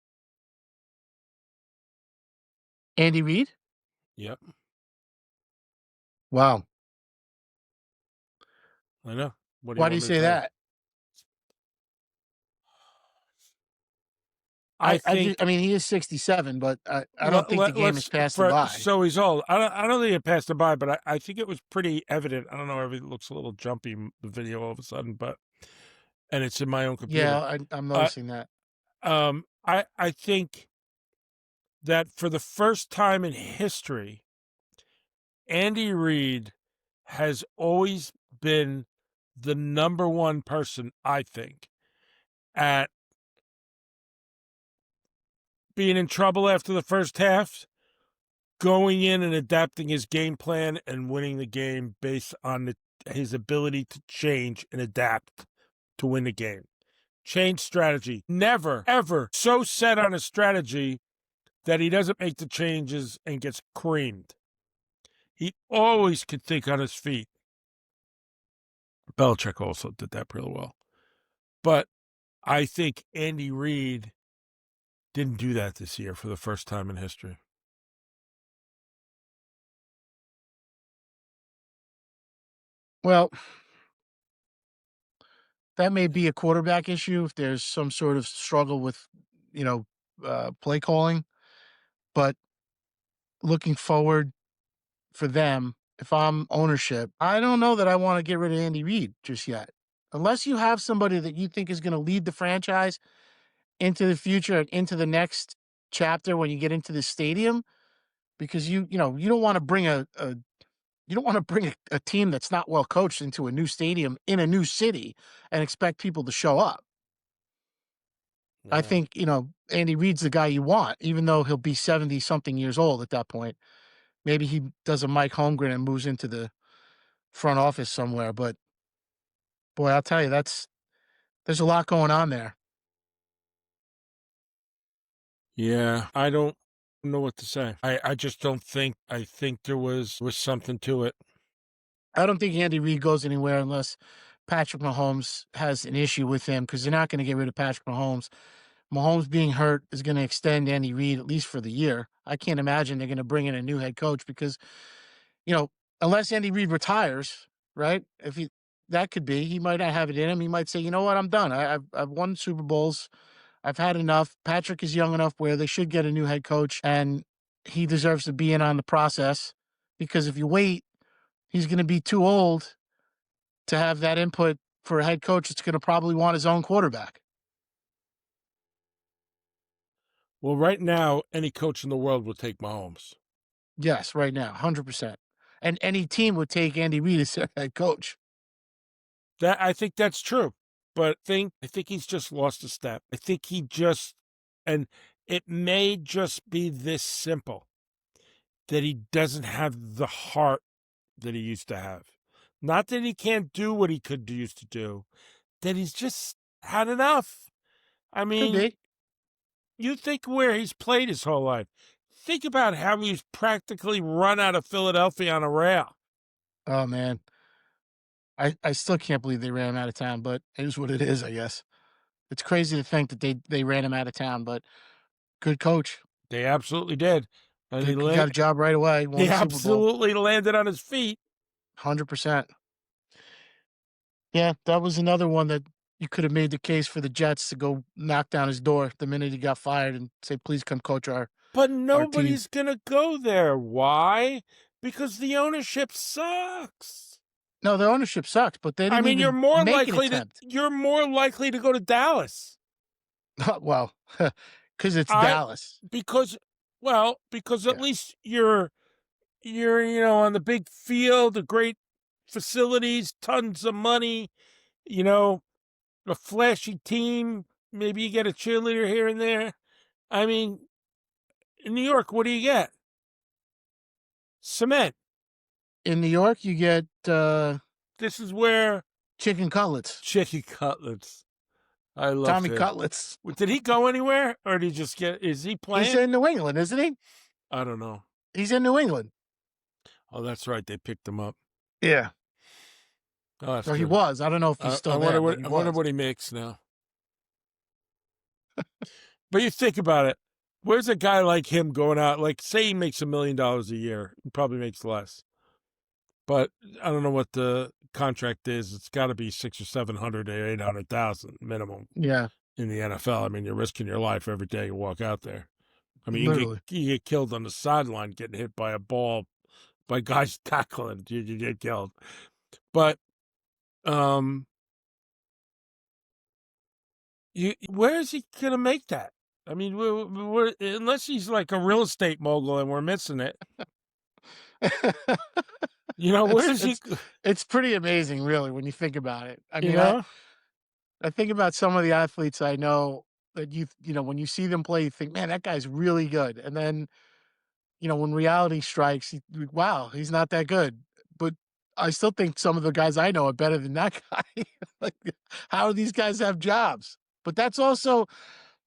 B: Andy Reid?
A: Yep.
B: Wow.
A: I know.
B: Why do you say that? I mean, he is 67, but I don't think the game has passed him by.
A: So he's old. I don't think it passed him by, but I think it was pretty evident. I don't know. Everything looks a little jumpy, the video all of a sudden, and it's in my own computer.
B: Yeah, I'm noticing that.
A: I think that for the first time in history, Andy Reid has always been the number one person, I think, at being in trouble after the first half, going in and adapting his game plan and winning the game based on his ability to change and adapt to win the game. change strategy. Never, ever so set on a strategy that he doesn't make the changes and gets creamed. He always could think on his feet. Belichick also did that pretty well. But I think Andy Reid didn't do that this year for the first time in history.
B: Well, that may be a quarterback issue if there's some sort of struggle with, play calling. But looking forward for them, if I'm ownership, I don't know that I want to get rid of Andy Reid just yet. Unless you have somebody that you think is going to lead the franchise into the future and into the next chapter when you get into the stadium, because you don't want to bring a team that's not well coached into a new stadium in a new city and expect people to show up.
A: Yeah.
B: I think, Andy Reid's the guy you want, even though he'll be 70 something years old at that point. Maybe he does a Mike Holmgren and moves into the front office somewhere. But boy, I'll tell you, there's a lot going on there.
A: Yeah, I don't know what to say. I just don't think. I think there was something to it.
B: I don't think Andy Reid goes anywhere unless Patrick Mahomes has an issue with him, because they're not going to get rid of Patrick Mahomes. Mahomes being hurt is going to extend Andy Reid at least for the year. I can't imagine they're going to bring in a new head coach because, unless Andy Reid retires, right? That could be, he might not have it in him. He might say, you know what, I'm done. I've won Super Bowls. I've had enough. Patrick is young enough where they should get a new head coach, and he deserves to be in on the process, because if you wait, he's going to be too old to have that input for a head coach that's going to probably want his own quarterback.
A: Well, right now, any coach in the world would take Mahomes.
B: Yes, right now, 100%. And any team would take Andy Reid as their head coach.
A: I think that's true. But I think he's just lost a step. I think and it may just be this simple, that he doesn't have the heart that he used to have. Not that he can't do what he used to do, that he's just had enough. I mean,
B: Could be.
A: You think where he's played his whole life. Think about how he's practically run out of Philadelphia on a rail.
B: Oh, man. I still can't believe they ran him out of town, but it is what it is, I guess. It's crazy to think that they ran him out of town, but good coach.
A: They absolutely did. And
B: he got a job right away.
A: He absolutely landed on his feet.
B: 100%. Yeah, that was another one that you could have made the case for the Jets to go knock down his door the minute he got fired and say, please come coach our
A: But nobody's going to go there. Why? Because the ownership sucks.
B: No, the ownership sucks, but they didn't
A: you're more likely to go to Dallas.
B: Well, because it's Dallas.
A: Because at least you're on the big field, the great facilities, tons of money, a flashy team. Maybe you get a cheerleader here and there. I mean, in New York, what do you get? Cement.
B: In New York, you get
A: this is where
B: chicken cutlets.
A: Chicken cutlets. I love
B: Tommy Cutlets.
A: Did he go anywhere, or did he just get? Is he playing?
B: He's in New England, isn't he?
A: I don't know.
B: He's in New England.
A: Oh, that's right. They picked him up.
B: Yeah.
A: Oh, that's
B: so good. He was. I don't know if he's still there.
A: I wonder what he makes now. But you think about it. Where's a guy like him going out? Like, say he makes $1 million a year. He probably makes less. But I don't know what the contract is. It's got to be 600 or 700 or 800,000 minimum.
B: Yeah.
A: In the NFL, I mean, you're risking your life every day you walk out there. I mean, you get killed on the sideline, getting hit by a ball, by guys tackling. You get killed. But, where is he gonna make that? I mean, we're unless he's like a real estate mogul and we're missing it. Where's he?
B: It's pretty amazing, really, when you think about it. I mean, I think about some of the athletes I know that when you see them play, you think, man, that guy's really good. And then, when reality strikes, wow, he's not that good. But I still think some of the guys I know are better than that guy. Like, how do these guys have jobs? But that's the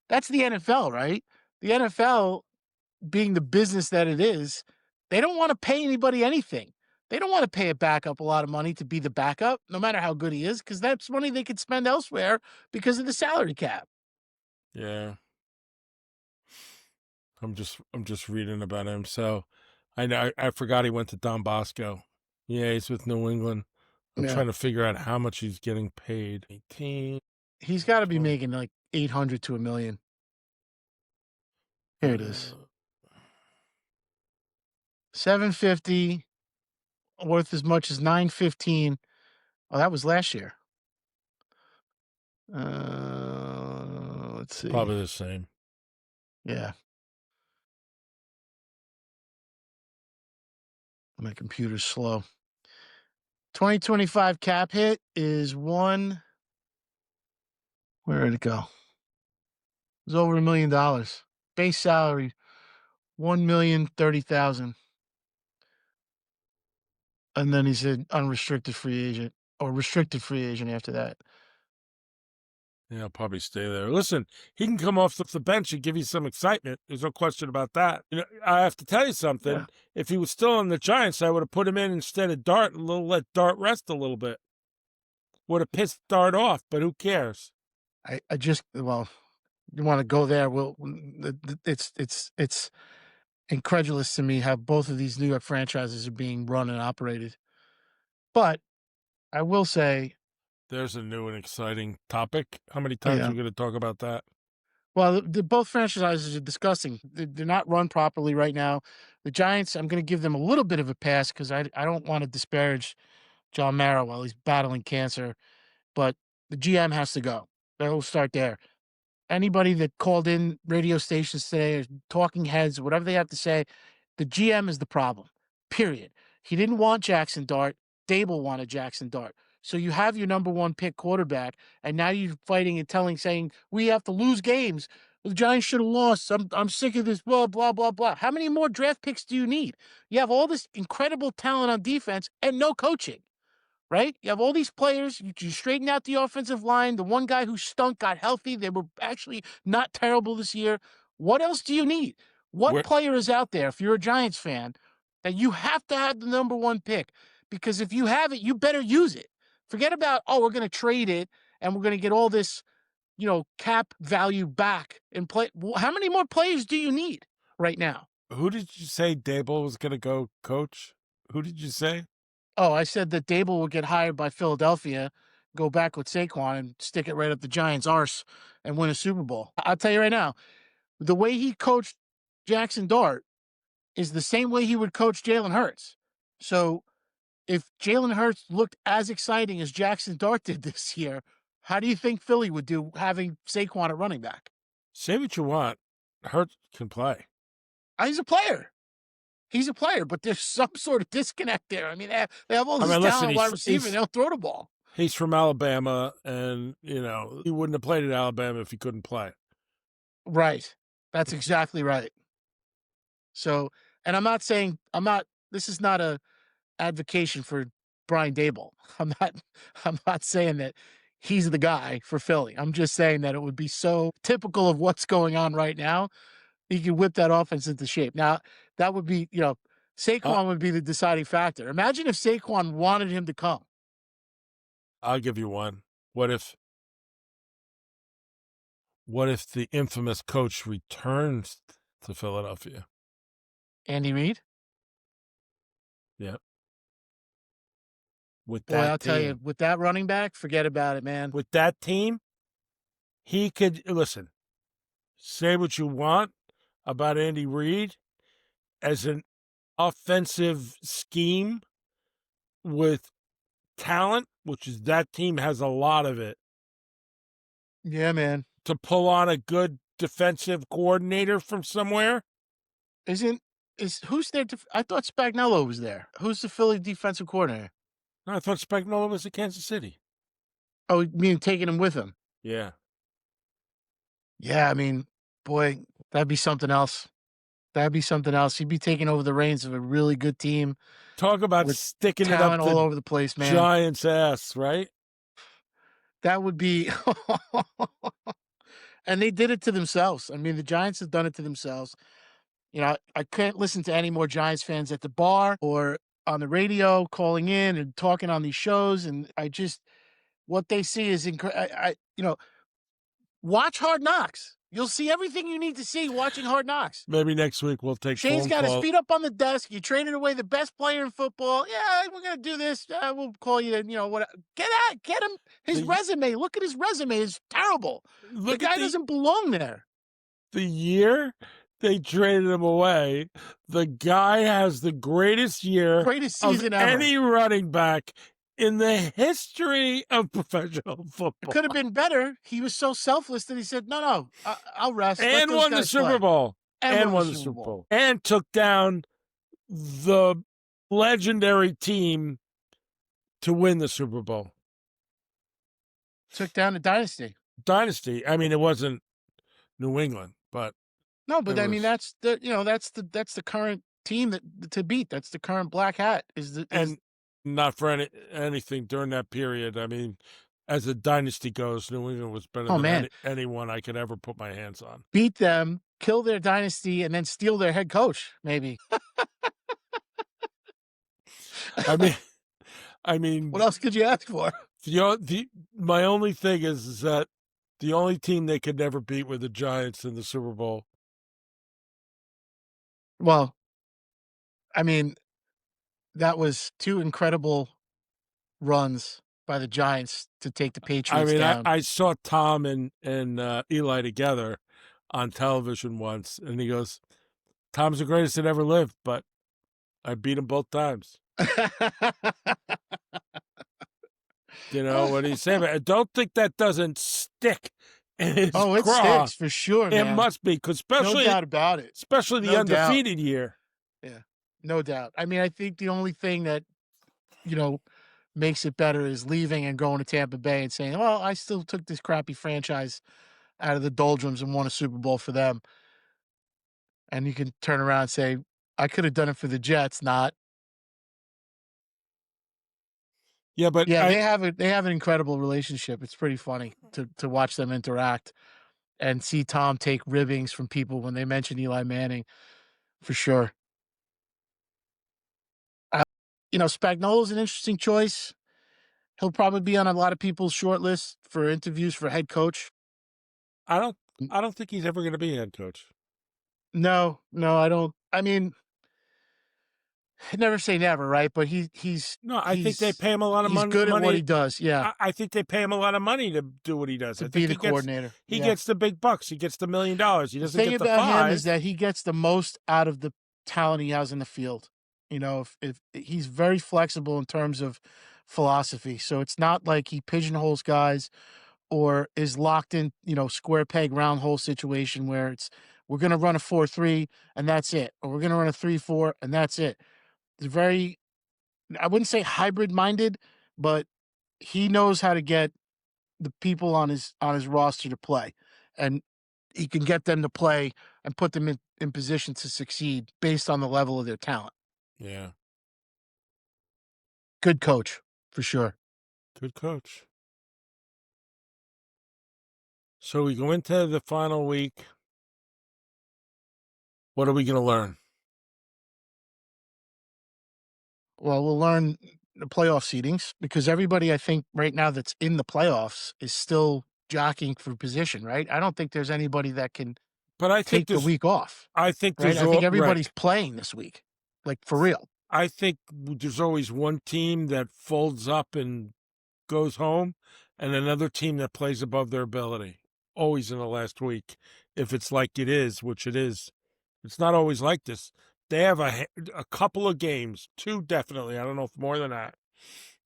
B: NFL, right? The NFL, being the business that it is, they don't want to pay anybody anything. They don't want to pay a backup a lot of money to be the backup, no matter how good he is, because that's money they could spend elsewhere because of the salary cap.
A: Yeah. I'm just reading about him. So I know I forgot he went to Don Bosco. Yeah, he's with New England. I'm trying to figure out how much he's getting paid. 18.
B: He's got to be making like 800 to $1 million. Here it is. 750, worth as much as 915. Oh, that was last year. Let's see.
A: Probably the same.
B: Yeah. My computer's slow. 2025 cap hit is one. Where did it go? It was over $1 million. Base salary, $1,030,000. And then he's an unrestricted free agent or restricted free agent after that.
A: Yeah, I'll probably stay there. Listen, he can come off the bench and give you some excitement. There's no question about that. You know, I have to tell you something. Yeah. If he was still on the Giants, I would have put him in instead of Dart and let Dart rest a little bit. Would have pissed Dart off, but who cares?
B: I just, well, you want to go there? Well, it's incredulous to me how both of these New York franchises are being run and operated. But I will say,
A: there's a new and exciting topic. How many times are we going to talk about that?
B: Well, both franchises are disgusting. They're not run properly right now. The Giants, I'm going to give them a little bit of a pass because I don't want to disparage John Mara while he's battling cancer, but the GM has to go. We'll start there. Anybody that called in radio stations today or talking heads, whatever they have to say, the GM is the problem, period. He didn't want Jackson Dart. Dable wanted Jackson Dart. So you have your number one pick quarterback, and now you're fighting and saying, we have to lose games. The Giants should have lost. I'm sick of this, blah, blah, blah, blah. How many more draft picks do you need? You have all this incredible talent on defense and no coaching. Right? You have all these players. You straighten out the offensive line. The one guy who stunk got healthy. They were actually not terrible this year. What else do you need? What player is out there, if you're a Giants fan, that you have to have the number one pick? Because if you have it, you better use it. Forget about, we're going to trade it and we're going to get all this, cap value back and play. How many more players do you need right now?
A: Who did you say Dable was going to go coach? Who did you say?
B: Oh, I said that Dable will get hired by Philadelphia, go back with Saquon, and stick it right up the Giants' arse and win a Super Bowl. I'll tell you right now, the way he coached Jackson Dart is the same way he would coach Jalen Hurts. So if Jalen Hurts looked as exciting as Jackson Dart did this year, how do you think Philly would do having Saquon at running back?
A: Say what you want. Hurts can play.
B: He's a player. He's a player, but there's some sort of disconnect there. I mean, they have all this talent wide receiver, and they'll throw the ball.
A: He's from Alabama, and, he wouldn't have played at Alabama if he couldn't play.
B: Right. That's exactly right. So, and this is not a advocation for Brian Dable. I'm not saying that he's the guy for Philly. I'm just saying that it would be so typical of what's going on right now. He could whip that offense into shape. Now, that would be, Saquon would be the deciding factor. Imagine if Saquon wanted him to come.
A: I'll give you one. What if the infamous coach returns to Philadelphia?
B: Andy Reid?
A: Yep. With
B: that I'll tell you, with that running back, forget about it, man.
A: With that team, he could, listen, say what you want about Andy Reid as an offensive scheme with talent, which is that team has a lot of it.
B: Yeah, man.
A: To pull on a good defensive coordinator from somewhere.
B: Who's there? I thought Spagnuolo was there. Who's the Philly defensive coordinator?
A: No, I thought Spagnuolo was at Kansas City.
B: Oh, you mean taking him with him?
A: Yeah.
B: Yeah, I mean, boy, that'd be something else. That'd be something else. He'd be taking over the reins of a really good team.
A: Talk about sticking it up
B: all over the place, man.
A: Giants' ass, right?
B: That would be And they did it to themselves. I mean, the Giants have done it to themselves. You know, I can't listen to any more Giants fans at the bar or on the radio calling in and talking on these shows, and I just what they see is watch Hard Knocks. You'll see everything you need to see watching Hard Knocks.
A: Maybe next week we'll take
B: Shane's
A: phone
B: got his
A: call.
B: feet up on the desk. You traded away the best player in football. Yeah, we're gonna do this. We'll call you. You know what? Get him his
A: The
B: resume. Look at his resume. It's terrible. The
A: Look at
B: guy doesn't belong there.
A: the year they traded him away. The guy has the greatest year
B: Greatest
A: of
B: season ever.
A: any running back in the history of professional
B: It
A: football.
B: could have been better. He was so selfless that he said, "No, I'll rest." Let
A: And
B: those
A: won the
B: guys
A: Super
B: play."
A: Bowl.
B: And won the Super Bowl.
A: And took down the legendary team to win the Super Bowl.
B: Took down the dynasty.
A: Dynasty. I mean, it wasn't New England, but
B: no. But I mean, that's the current team to beat. That's the current black hat.
A: And not for anything during that period. I mean, as the dynasty goes, New England was better than anyone I could ever put my hands on.
B: Beat them, kill their dynasty, and then steal their head coach, maybe.
A: I mean,
B: what else could you ask for?
A: My only thing is that the only team they could never beat were the Giants in the Super Bowl.
B: Well, I mean, that was two incredible runs by the Giants to take the Patriots down.
A: I saw Tom and Eli together on television once, and he goes, "Tom's the greatest that ever lived, but I beat him both times." You know what he said? I don't think that doesn't stick in his craw.
B: It sticks for sure, man.
A: It must be, because
B: no doubt about it.
A: Especially the undefeated year.
B: Yeah, no doubt. I mean, I think the only thing that makes it better is leaving and going to Tampa Bay and saying, "Well, I still took this crappy franchise out of the doldrums and won a Super Bowl for them." And you can turn around and say, "I could have done it for the Jets, not."
A: Yeah, but
B: they have an incredible relationship. It's pretty funny to watch them interact and see Tom take ribbings from people when they mention Eli Manning, for sure. Spagnuolo's an interesting choice. He'll probably be on a lot of people's short list for interviews for head coach.
A: I don't think he's ever going to be a head coach.
B: No, I don't. I mean, never say never, right? But
A: I think they pay him a lot of money.
B: He's good at what he does. Yeah,
A: I think they pay him a lot of money to do what he does.
B: To be the coordinator.
A: He gets the big bucks. He gets the $1 million. He doesn't get the $5 million.
B: The thing about him is that he gets the most out of the talent he has in the field. If he's very flexible in terms of philosophy, so it's not like he pigeonholes guys or is locked in, square peg round hole situation where we're going to run a 4-3 and that's it, or we're going to run a 3-4 and that's it. It's very, I wouldn't say hybrid minded, but he knows how to get the people on his roster to play, and he can get them to play and put them in position to succeed based on the level of their talent.
A: Yeah.
B: Good coach, for sure.
A: Good coach. So we go into the final week. What are we going to learn?
B: Well, we'll learn the playoff seedings, because everybody, I think, right now that's in the playoffs is still jockeying for position, right? I don't think there's anybody that can take the week off.
A: I think
B: everybody's playing this week, like for real.
A: I think there's always one team that folds up and goes home, and another team that plays above their ability, always in the last week. If it's like it is, which it is, it's not always like this. They have a couple of games, 2 definitely, I don't know if more than that,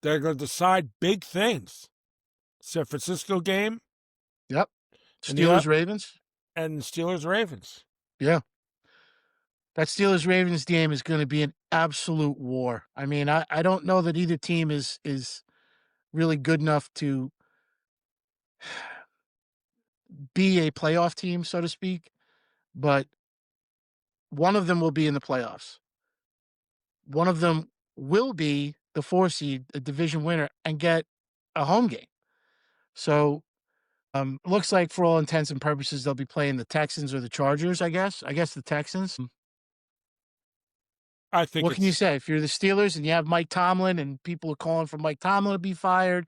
A: they're going to decide big things. San Francisco game.
B: Yep. Steelers-Ravens.
A: And Steelers-Ravens.
B: Yeah. That Steelers-Ravens game is going to be an absolute war. I mean, I don't know that either team is really good enough to be a playoff team, so to speak, but one of them will be in the playoffs. One of them will be the 4 seed, a division winner, and get a home game. So Looks like for all intents and purposes, they'll be playing the Texans or the Chargers, I guess. I guess the Texans.
A: I think
B: what can you say? If you're the Steelers and you have Mike Tomlin and people are calling for Mike Tomlin to be fired,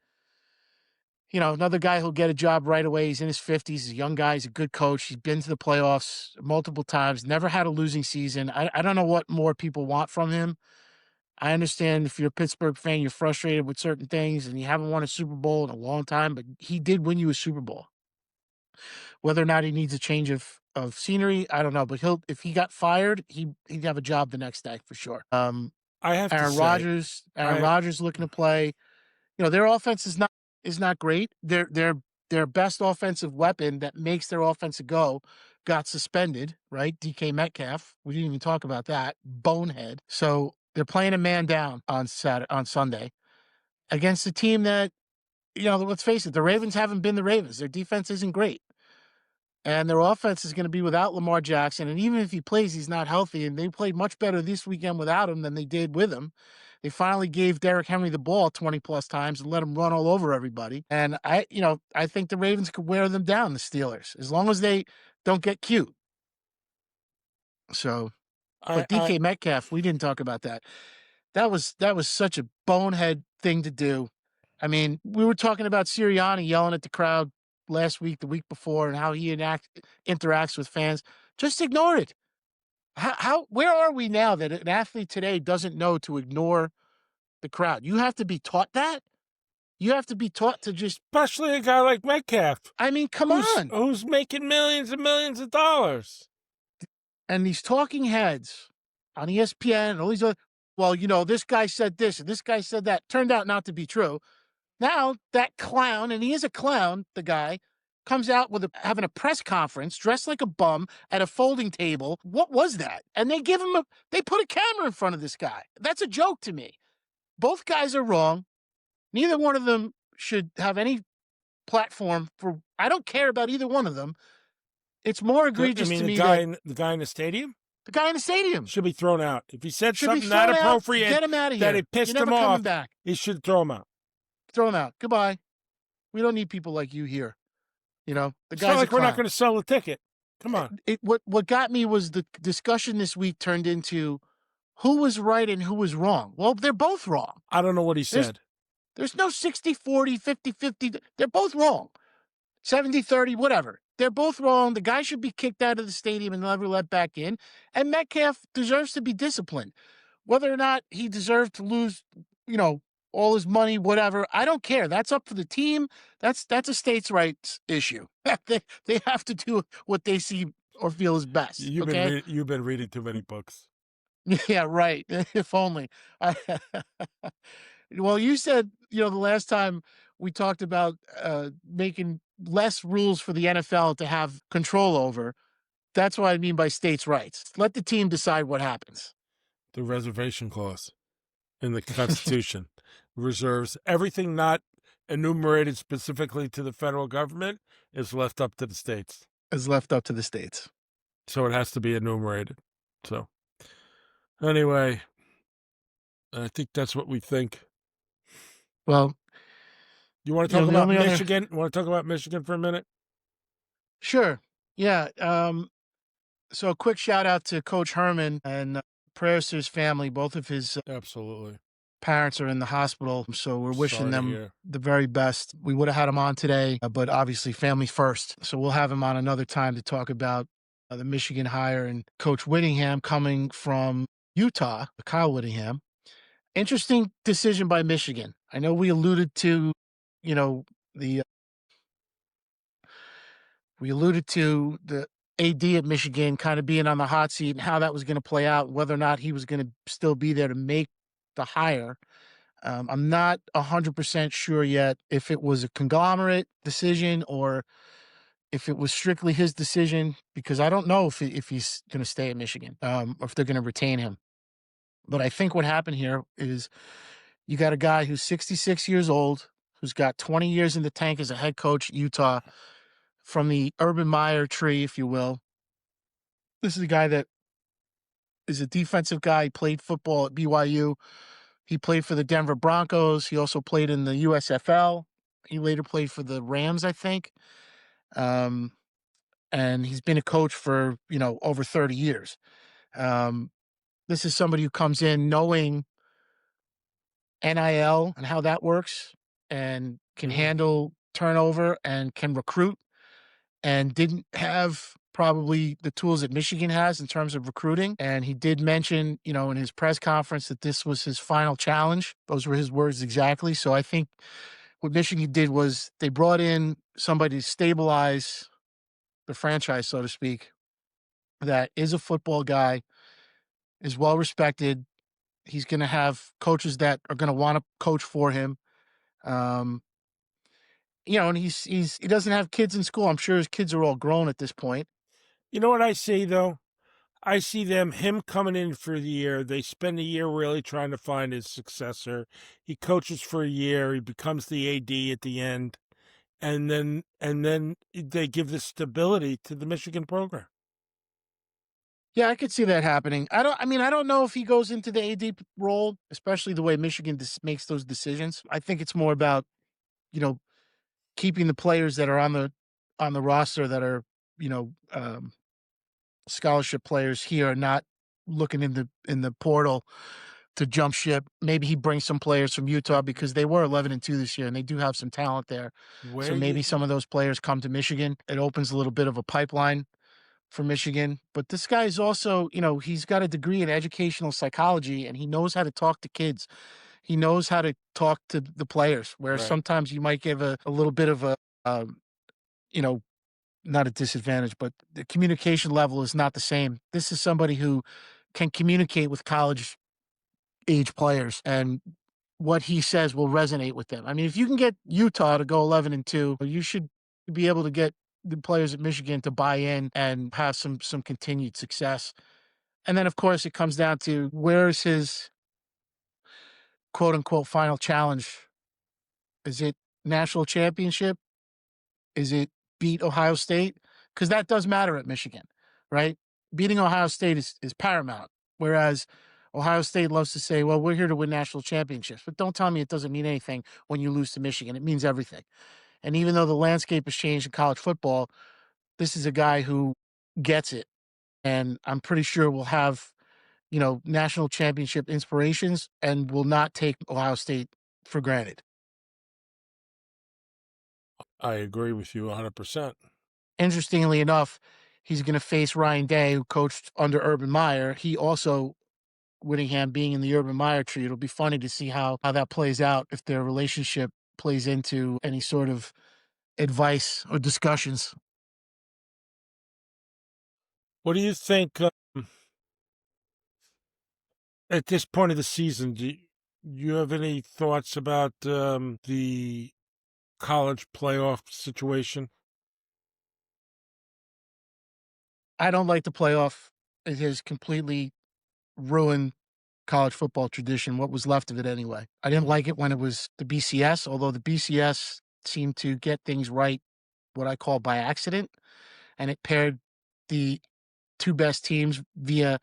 B: another guy who'll get a job right away. He's in his 50s. He's a young guy. He's a good coach. He's been to the playoffs multiple times, never had a losing season. I don't know what more people want from him. I understand if you're a Pittsburgh fan, you're frustrated with certain things and you haven't won a Super Bowl in a long time, but he did win you a Super Bowl. Whether or not he needs a change of scenery, I don't know. But if he got fired, he'd have a job the next day for sure.
A: I have
B: Aaron
A: to say,
B: Aaron Rodgers looking to play. Their offense is not great. Their best offensive weapon that makes their offense a go got suspended, right? DK Metcalf. We didn't even talk about that. Bonehead. So they're playing a man down on Sunday against a team that, let's face it, the Ravens haven't been the Ravens. Their defense isn't great. And their offense is going to be without Lamar Jackson. And even if he plays, he's not healthy. And they played much better this weekend without him than they did with him. They finally gave Derrick Henry the ball 20-plus times and let him run all over everybody. And I think the Ravens could wear them down, the Steelers, as long as they don't get cute. So, but DK Metcalf, we didn't talk about that. That was such a bonehead thing to do. I mean, we were talking about Sirianni yelling at the crowd last week, the week before, and how he interacts with fans. Just ignore it. Where are we now that an athlete today doesn't know to ignore the crowd? You have to be taught that. You have to be taught to just,
A: especially a guy like Metcalf.
B: I mean, come on,
A: who's making millions and millions of dollars?
B: And these talking heads on ESPN and all these other, well, this guy said this and this guy said that. Turned out not to be true. Now that clown, and he is a clown, the guy, comes out with having a press conference, dressed like a bum at a folding table. What was that? And they put a camera in front of this guy. That's a joke to me. Both guys are wrong. Neither one of them should have any platform for. I don't care about either one of them. It's more egregious to me.
A: The guy in the stadium?
B: The guy in the stadium
A: should be thrown out. If he said something not appropriate,
B: get him out of here.
A: That it pissed him off, he should throw him out.
B: Throw him out. Goodbye. We don't need people like you here. The
A: it's
B: guy's
A: not like we're not going to sell a ticket. Come on.
B: What got me was the discussion this week turned into who was right and who was wrong. Well, they're both wrong.
A: I don't know what he said.
B: There's no 60-40, 50-50. They're both wrong. 70-30, whatever. They're both wrong. The guy should be kicked out of the stadium and never let back in. And Metcalf deserves to be disciplined. Whether or not he deserved to lose, all his money, whatever, I don't care. That's up for the team. That's a states' rights issue. they have to do what they see or feel is best.
A: You've been reading too many books.
B: Yeah, right. If only. Well, you said, the last time we talked about making less rules for the NFL to have control over. That's what I mean by states' rights. Let the team decide what happens.
A: The reservation clause in the Constitution reserves everything not enumerated specifically to the federal government is left up to the states. So it has to be enumerated. So anyway, I think that's what we think.
B: Well,
A: you want to talk about Michigan? Want to talk about Michigan for a minute?
B: Sure. Yeah. So a quick shout out to Coach Herman and prayers to his family. Both of his
A: absolutely
B: parents are in the hospital, so we're wishing them the very best. We would have had him on today, but obviously family first. So we'll have him on another time to talk about the Michigan hire and Coach Whittingham coming from Utah, Kyle Whittingham. Interesting decision by Michigan. I know we alluded to, the AD at Michigan kind of being on the hot seat and how that was going to play out, whether or not he was going to still be there to make the hire. I'm not 100% sure yet if it was a conglomerate decision or if it was strictly his decision, because I don't know if he's going to stay at Michigan or if they're going to retain him. But I think what happened here is you got a guy who's 66 years old, who's got 20 years in the tank as a head coach at Utah, from the Urban Meyer tree, if you will. This is a guy that is a defensive guy. He played football at BYU. He played for the Denver Broncos. He also played in the USFL. He later played for the Rams, I think. And he's been a coach for, over 30 years. This is somebody who comes in knowing NIL and how that works and can handle turnover and can recruit, and didn't have probably the tools that Michigan has in terms of recruiting. And he did mention, in his press conference that this was his final challenge. Those were his words exactly. So I think what Michigan did was they brought in somebody to stabilize the franchise, so to speak, that is a football guy, is well respected. He's going to have coaches that are going to want to coach for him. Um, and he doesn't have kids in school. I'm sure his kids are all grown at this point.
A: You know what I see though? I see him coming in for the year. They spend a year really trying to find his successor. He coaches for a year. He becomes the AD at the end, and then they give the stability to the Michigan program.
B: Yeah, I could see that happening. I don't know if he goes into the AD role, especially the way Michigan makes those decisions. I think it's more about, keeping the players that are on the roster that are, scholarship players here, not looking in the portal to jump ship. Maybe he brings some players from Utah because they were 11-2 this year and they do have some talent there. So maybe some of those players come to Michigan. It opens a little bit of a pipeline for Michigan. But this guy's also, he's got a degree in educational psychology and he knows how to talk to kids. He knows how to talk to the players, where sometimes you might give a little bit of a, not a disadvantage, but the communication level is not the same. This is somebody who can communicate with college age players, and what he says will resonate with them. I mean, if you can get Utah to go 11-2, you should be able to get the players at Michigan to buy in and have some continued success. And then, of course, it comes down to where's his quote unquote final challenge? Is it national championship? Is it beat Ohio State? Because that does matter at Michigan, right? Beating Ohio State is paramount. Whereas Ohio State loves to say, well, we're here to win national championships. But don't tell me it doesn't mean anything when you lose to Michigan. It means everything. And even though the landscape has changed in college football, this is a guy who gets it. And I'm pretty sure we'll have, national championship inspirations and will not take Ohio State for granted.
A: I agree with you 100%.
B: Interestingly enough, he's going to face Ryan Day, who coached under Urban Meyer. He also, Whittingham being in the Urban Meyer tree, it'll be funny to see how that plays out, if their relationship plays into any sort of advice or discussions.
A: What do you think at this point of the season? Do you have any thoughts about the college playoff situation?
B: I don't like the playoff. It has completely ruined college football tradition, what was left of it anyway. I didn't like it when it was the BCS, although the BCS seemed to get things right, what I call by accident, and it paired the two best teams via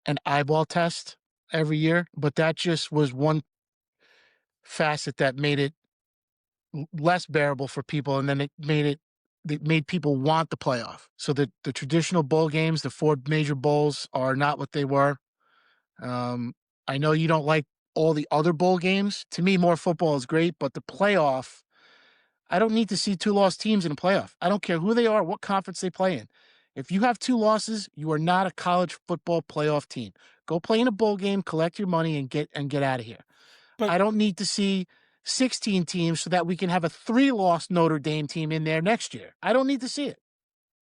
B: an eyeball test every year. But that just was one facet that made it less bearable for people, and then it made people want the playoff. So the traditional bowl games, the four major bowls, are not what they were. I know you don't like all the other bowl games. To me, more football is great, but the playoff, I don't need to see two lost teams in a playoff. I don't care who they are, what conference they play in. If you have two losses, you are not a college football playoff team. Go play in a bowl game, collect your money, and get out of here. But I don't need to see 16 teams so that we can have a 3-loss Notre Dame team in there next year. I don't need to see it.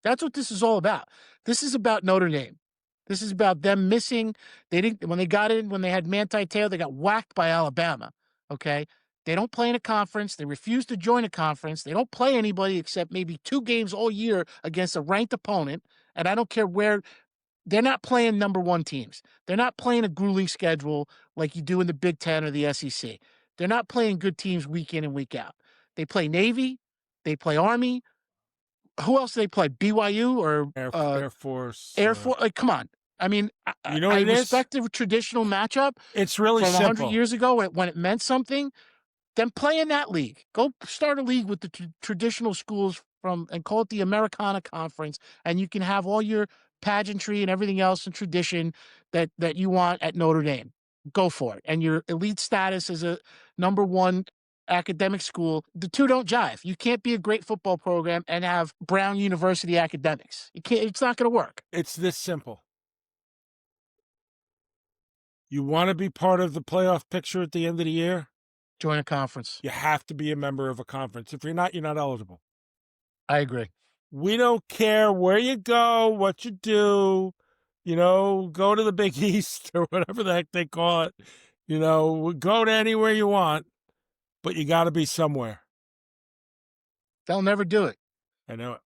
B: That's what this is all about. This is about Notre Dame. This is about them missing. When they got in, when they had Manti Te'o, they got whacked by Alabama. Okay. They don't play in a conference. They refuse to join a conference. They don't play anybody except maybe 2 games all year against a ranked opponent. And I don't care where. They're not playing number 1 teams. They're not playing a grueling schedule like you do in the Big Ten or the SEC. They're not playing good teams week in and week out. They play Navy. They play Army. Who else do they play? BYU or
A: Air Force?
B: Air Force. Like, come on. I mean,
A: you know what
B: I
A: it
B: respect
A: is?
B: the traditional matchup.
A: It's really
B: from
A: simple.
B: 100 years ago when it meant something. Then play in that league. Go start a league with the traditional schools and call it the Americana Conference, and you can have all your pageantry and everything else and tradition that you want at Notre Dame. Go for it. And your elite status as a number one academic school, the two don't jive. You can't be a great football program and have Brown University academics. You can't. It's not going to work.
A: It's this simple. You want to be part of the playoff picture at the end of the year?
B: Join a conference.
A: You have to be a member of a conference. If you're not eligible.
B: I agree.
A: We don't care where you go, what you do, go to the Big East or whatever the heck they call it. Go to anywhere you want, but you got to be somewhere.
B: They'll never do it.
A: I know it.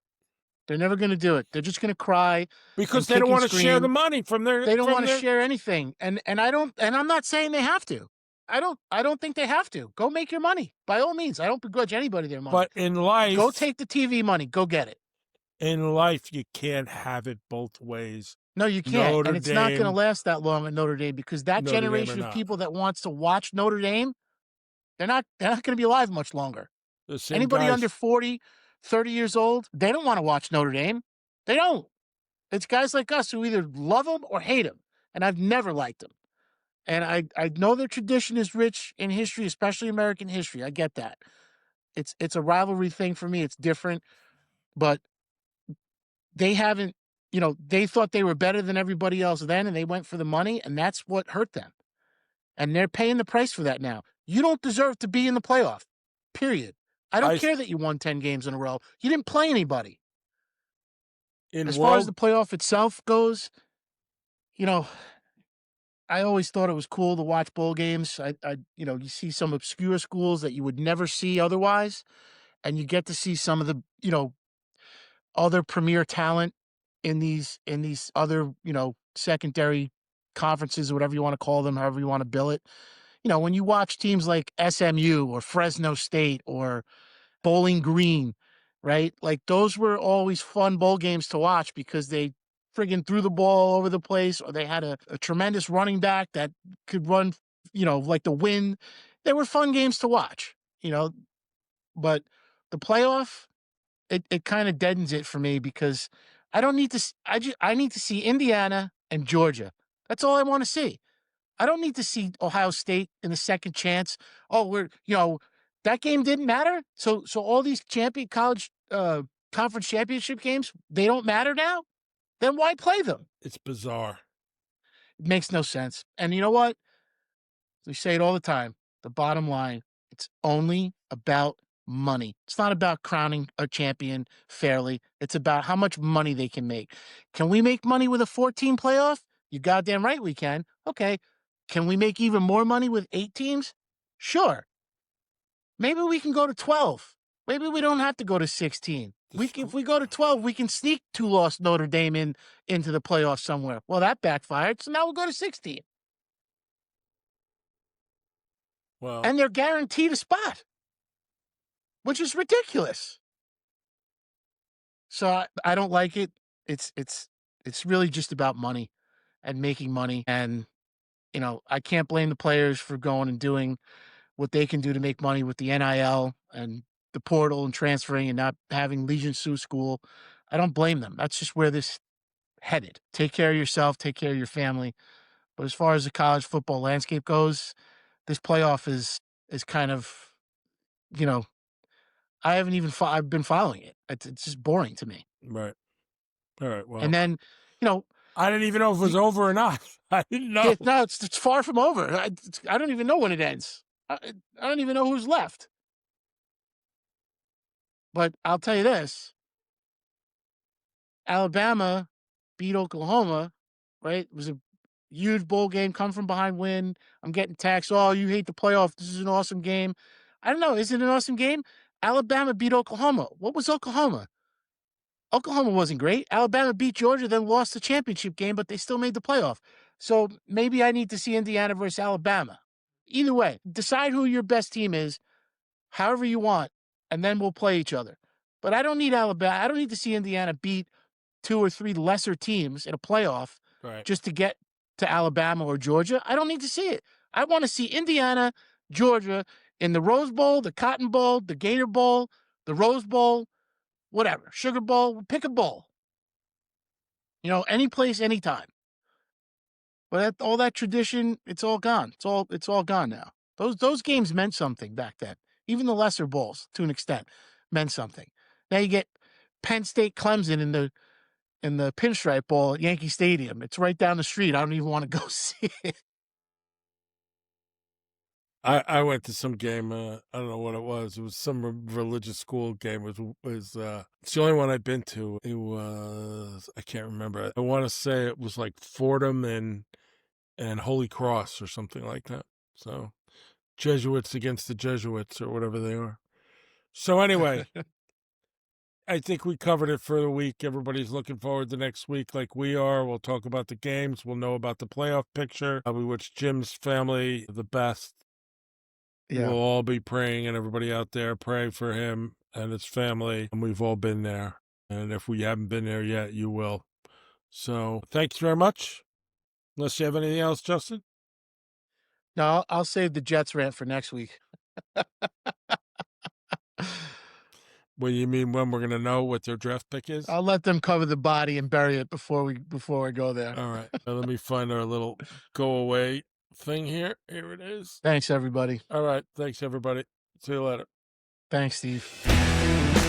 B: They're never going to do it. They're just going to cry
A: because they don't want to share the money from their.
B: They don't want to share anything, and I don't. And I'm not saying they have to. I don't think they have to. Go make your money by all means. I don't begrudge anybody their money.
A: But in life,
B: go take the TV money. Go get it.
A: In life, you can't have it both ways.
B: No, you can't, and it's not going to last that long at Notre Dame because that generation of people that wants to watch Notre Dame, they're not going to be alive much longer. Anybody under 40, 30 years old, they don't want to watch Notre Dame. They don't. It's guys like us who either love them or hate them, and I've never liked them. And I know their tradition is rich in history, especially American history. I get that. It's a rivalry thing for me. It's different, but they haven't, they thought they were better than everybody else then, and they went for the money, and that's what hurt them. And they're paying the price for that now. You don't deserve to be in the playoff, period. I don't care that you won 10 games in a row. You didn't play anybody. As far as the playoff itself goes, I always thought it was cool to watch bowl games. You see some obscure schools that you would never see otherwise, and you get to see some of the, other premier talent in these other, secondary conferences or whatever you want to call them, however you want to bill it. When you watch teams like SMU or Fresno State or Bowling Green, right? Like those were always fun bowl games to watch because they friggin' threw the ball all over the place, or they had a tremendous running back that could run, like the wind. They were fun games to watch, but the playoff, it kind of deadens it for me because I don't need to, I need to see Indiana and Georgia. That's all I want to see. I don't need to see Ohio State in the second chance. Oh, that game didn't matter. So all these college conference championship games, they don't matter now. Then why play them?
A: It's bizarre.
B: It makes no sense. And you know what? We say it all the time. The bottom line, it's only about money. It's not about crowning a champion fairly. It's about how much money they can make. Can we make money with a 14 playoff? You goddamn right we can. Okay. Can we make even more money with 8 teams? Sure. Maybe we can go to 12. Maybe we don't have to go to 16. If we go to 12, we can sneak 2-loss Notre Dame into the playoffs somewhere. Well, that backfired, so now we'll go to 16.
A: Well,
B: and they're guaranteed a spot, which is ridiculous. So I don't like it. It's really just about money and making money. And, I can't blame the players for going and doing what they can do to make money with the NIL and the portal and transferring and not having Legion Sioux School. I don't blame them. That's just where this headed. Take care of yourself, take care of your family. But as far as the college football landscape goes, this playoff is kind of, I've been following it. It's just boring to me.
A: Right. All right. Well,
B: and then,
A: I didn't even know if it was over or not. I didn't know.
B: No, it's far from over. I don't even know when it ends. I don't even know who's left. But I'll tell you this. Alabama beat Oklahoma, right? It was a huge bowl game, come from behind win. I'm getting taxed. Oh, you hate the playoff. This is an awesome game. I don't know. Is it an awesome game? Alabama beat Oklahoma. What was Oklahoma? Oklahoma wasn't great. Alabama beat Georgia, then lost the championship game, but they still made the playoff. So maybe I need to see Indiana versus Alabama. Either way, decide who your best team is, however you want, and then we'll play each other. But I don't need Alabama. I don't need to see Indiana beat 2 or 3 lesser teams in a playoff just to get to Alabama or Georgia. I don't need to see it. I want to see Indiana, Georgia in the Rose Bowl, the Cotton Bowl, the Gator Bowl, the Rose Bowl, whatever, Sugar Bowl, pick a bowl. Any place, anytime. But all that tradition, it's all gone. It's all gone now. Those games meant something back then. Even the lesser bowls, to an extent, meant something. Now you get Penn State Clemson in the Pinstripe Bowl at Yankee Stadium. It's right down the street. I don't even want to go see it.
A: I went to some game. I don't know what it was. It was some religious school game. It was it's the only one I've been to. It was, I can't remember. I want to say it was like Fordham and Holy Cross or something like that. So Jesuits against the Jesuits or whatever they are. So anyway, I think we covered it for the week. Everybody's looking forward to next week like we are. We'll talk about the games. We'll know about the playoff picture. We wish Jim's family the best. Yeah. We'll all be praying, and everybody out there, pray for him and his family. And we've all been there. And if we haven't been there yet, you will. So thanks very much. Unless you have anything else, Justin?
B: No, I'll save the Jets rant for next week.
A: Well, you mean when we're going to know what their draft pick is?
B: I'll let them cover the body and bury it before we go there.
A: All right. Now let me find our little go away thing here. Here it is.
B: Thanks, everybody.
A: All right. Thanks, everybody. See you later.
B: Thanks, Steve.